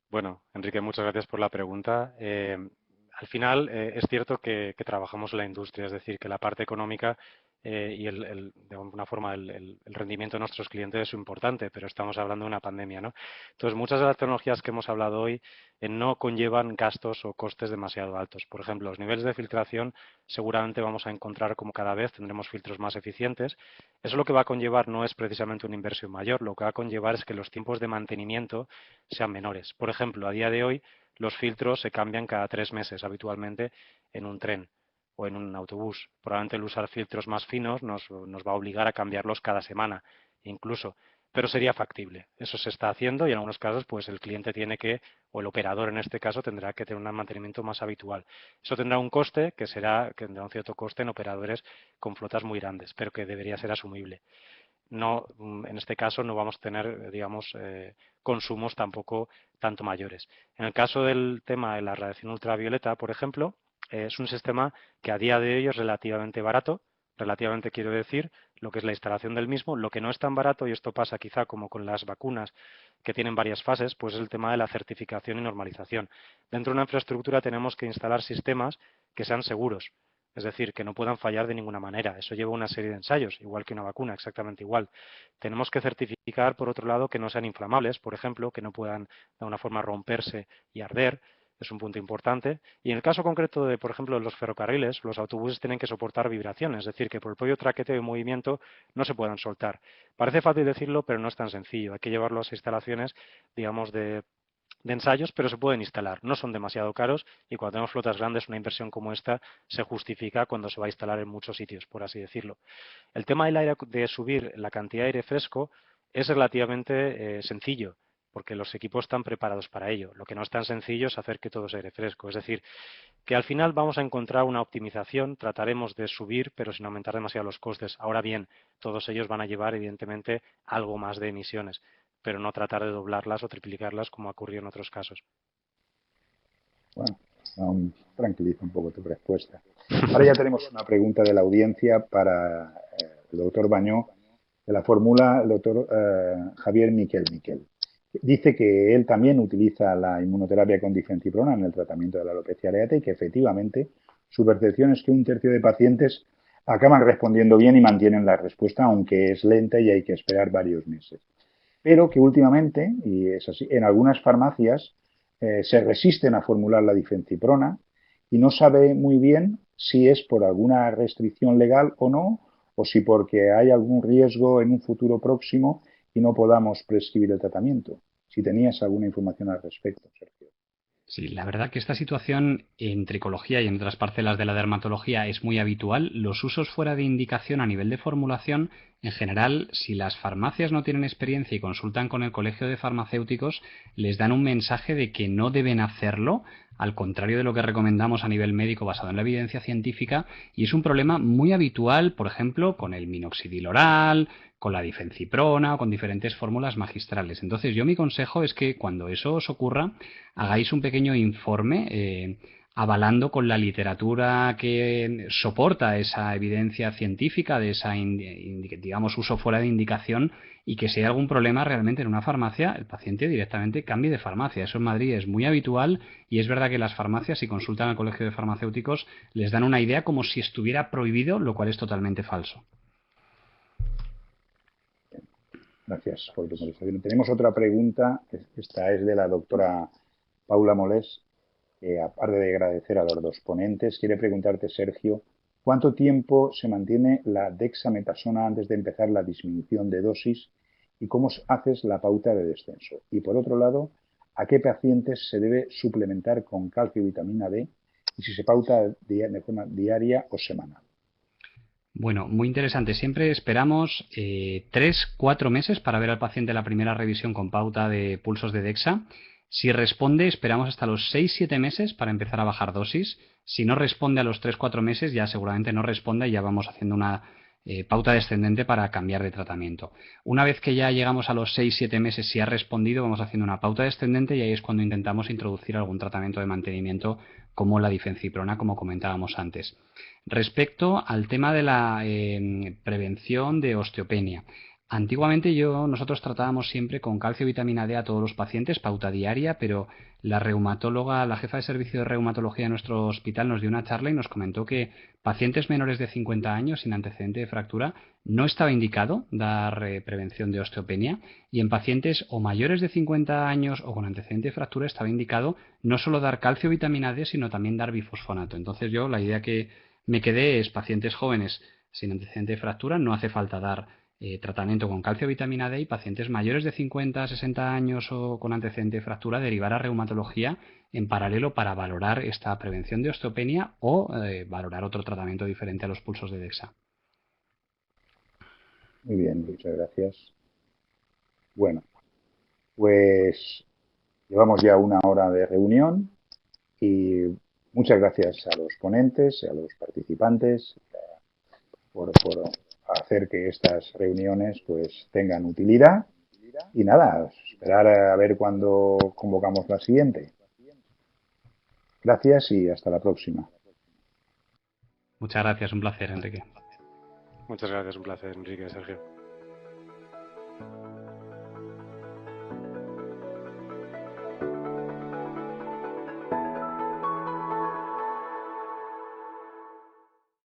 [SPEAKER 3] Bueno, Enrique, muchas gracias por la pregunta. Al final, es cierto que trabajamos en la industria, es decir, que la parte económica y de alguna forma el rendimiento de nuestros clientes es importante, pero estamos hablando de una pandemia, ¿no? Entonces, muchas de las tecnologías que hemos hablado hoy no conllevan gastos o costes demasiado altos. Por ejemplo, los niveles de filtración seguramente vamos a encontrar como cada vez tendremos filtros más eficientes. Eso lo que va a conllevar no es precisamente una inversión mayor, lo que va a conllevar es que los tiempos de mantenimiento sean menores. Por ejemplo, a día de hoy los filtros se cambian cada 3 meses habitualmente en un tren o en un autobús. Probablemente el usar filtros más finos nos va a obligar a cambiarlos cada semana, incluso. Pero sería factible. Eso se está haciendo y en algunos casos, pues el cliente tiene que, o el operador en este caso, tendrá que tener un mantenimiento más habitual. Eso tendrá un coste que tendrá un cierto coste en operadores con flotas muy grandes, pero que debería ser asumible. No, en este caso no vamos a tener, digamos, consumos tampoco tanto mayores. En el caso del tema de la radiación ultravioleta, por ejemplo, es un sistema que a día de hoy es relativamente barato. Relativamente quiero decir lo que es la instalación del mismo. Lo que no es tan barato, y esto pasa quizá como con las vacunas que tienen varias fases, pues es el tema de la certificación y normalización. Dentro de una infraestructura tenemos que instalar sistemas que sean seguros, es decir, que no puedan fallar de ninguna manera. Eso lleva una serie de ensayos, igual que una vacuna, exactamente igual. Tenemos que certificar, por otro lado, que no sean inflamables, por ejemplo, que no puedan de alguna forma romperse y arder. Es un punto importante. Y en el caso concreto de, por ejemplo, los ferrocarriles, los autobuses tienen que soportar vibraciones, es decir, que por el propio traqueteo y movimiento no se puedan soltar. Parece fácil decirlo, pero no es tan sencillo. Hay que llevarlo a las instalaciones, digamos, de ensayos, pero se pueden instalar. No son demasiado caros y cuando tenemos flotas grandes, una inversión como esta se justifica cuando se va a instalar en muchos sitios, por así decirlo. El tema del aire, de subir la cantidad de aire fresco es relativamente sencillo, porque los equipos están preparados para ello. Lo que no es tan sencillo es hacer que todo sea aire fresco. Es decir, que al final vamos a encontrar una optimización, trataremos de subir, pero sin aumentar demasiado los costes. Ahora bien, todos ellos van a llevar, evidentemente, algo más de emisiones, pero no tratar de doblarlas o triplicarlas como ha ocurrido en otros casos.
[SPEAKER 1] Bueno, aún tranquiliza un poco tu respuesta. Ahora ya tenemos una pregunta de la audiencia para el doctor Bañó, de la fórmula el doctor Javier Miquel. Dice que él también utiliza la inmunoterapia con difenciprona en el tratamiento de la alopecia areata y que efectivamente su percepción es que un tercio de pacientes acaban respondiendo bien y mantienen la respuesta, aunque es lenta y hay que esperar varios meses. Pero que últimamente, y es así, en algunas farmacias se resisten a formular la difenciprona y no sabe muy bien si es por alguna restricción legal o no, o si porque hay algún riesgo en un futuro próximo y no podamos prescribir el tratamiento. Si tenías alguna información al respecto, Sergio.
[SPEAKER 2] Sí, la verdad que esta situación en tricología y en otras parcelas de la dermatología es muy habitual. Los usos fuera de indicación a nivel de formulación, en general, si las farmacias no tienen experiencia y consultan con el colegio de farmacéuticos, les dan un mensaje de que no deben hacerlo, al contrario de lo que recomendamos a nivel médico basado en la evidencia científica, y es un problema muy habitual, por ejemplo, con el minoxidil oral, con la difenciprona o con diferentes fórmulas magistrales. Entonces, yo mi consejo es que cuando eso os ocurra, hagáis un pequeño informe avalando con la literatura que soporta esa evidencia científica de esa, digamos, uso fuera de indicación, y que si hay algún problema realmente en una farmacia, el paciente directamente cambie de farmacia. Eso en Madrid es muy habitual, y es verdad que las farmacias, si consultan al colegio de farmacéuticos, les dan una idea como si estuviera prohibido, lo cual es totalmente falso.
[SPEAKER 1] Gracias por tu contestación. Tenemos otra pregunta. Esta es de la doctora Paula Molés, que aparte de agradecer a los dos ponentes, quiere preguntarte, Sergio, ¿cuánto tiempo se mantiene la dexametasona antes de empezar la disminución de dosis y cómo haces la pauta de descenso? Y por otro lado, ¿a qué pacientes se debe suplementar con calcio y vitamina D y si se pauta de forma diaria o semanal?
[SPEAKER 2] Bueno, muy interesante. Siempre esperamos 3, 4 meses para ver al paciente la primera revisión con pauta de pulsos de DEXA. Si responde, esperamos hasta los 6, 7 meses para empezar a bajar dosis. Si no responde a los 3, 4 meses, ya seguramente no responda y ya vamos haciendo una pauta descendente para cambiar de tratamiento. Una vez que ya llegamos a los 6, 7 meses, si ha respondido, vamos haciendo una pauta descendente, y ahí es cuando intentamos introducir algún tratamiento de mantenimiento como la difenciprona, como comentábamos antes. Respecto al tema de la prevención de osteopenia. Antiguamente nosotros tratábamos siempre con calcio y vitamina D a todos los pacientes, pauta diaria, pero la reumatóloga, la jefa de servicio de reumatología de nuestro hospital, nos dio una charla y nos comentó que pacientes menores de 50 años sin antecedente de fractura no estaba indicado dar prevención de osteopenia, y en pacientes o mayores de 50 años o con antecedente de fractura estaba indicado no solo dar calcio y vitamina D, sino también dar bifosfonato. Entonces la idea que me quedé es pacientes jóvenes sin antecedente de fractura, no hace falta dar tratamiento con calcio, vitamina D, y pacientes mayores de 50, 60 años o con antecedente de fractura, derivar a reumatología en paralelo para valorar esta prevención de osteopenia o valorar otro tratamiento diferente a los pulsos de DEXA.
[SPEAKER 1] Muy bien, muchas gracias. Bueno, pues llevamos ya una hora de reunión y muchas gracias a los ponentes, a los participantes por hacer que estas reuniones pues tengan utilidad. Y nada, esperar a ver cuándo convocamos la siguiente. Gracias y hasta la próxima.
[SPEAKER 2] Muchas gracias, un placer, Enrique.
[SPEAKER 3] Muchas gracias, un placer, Enrique, Sergio.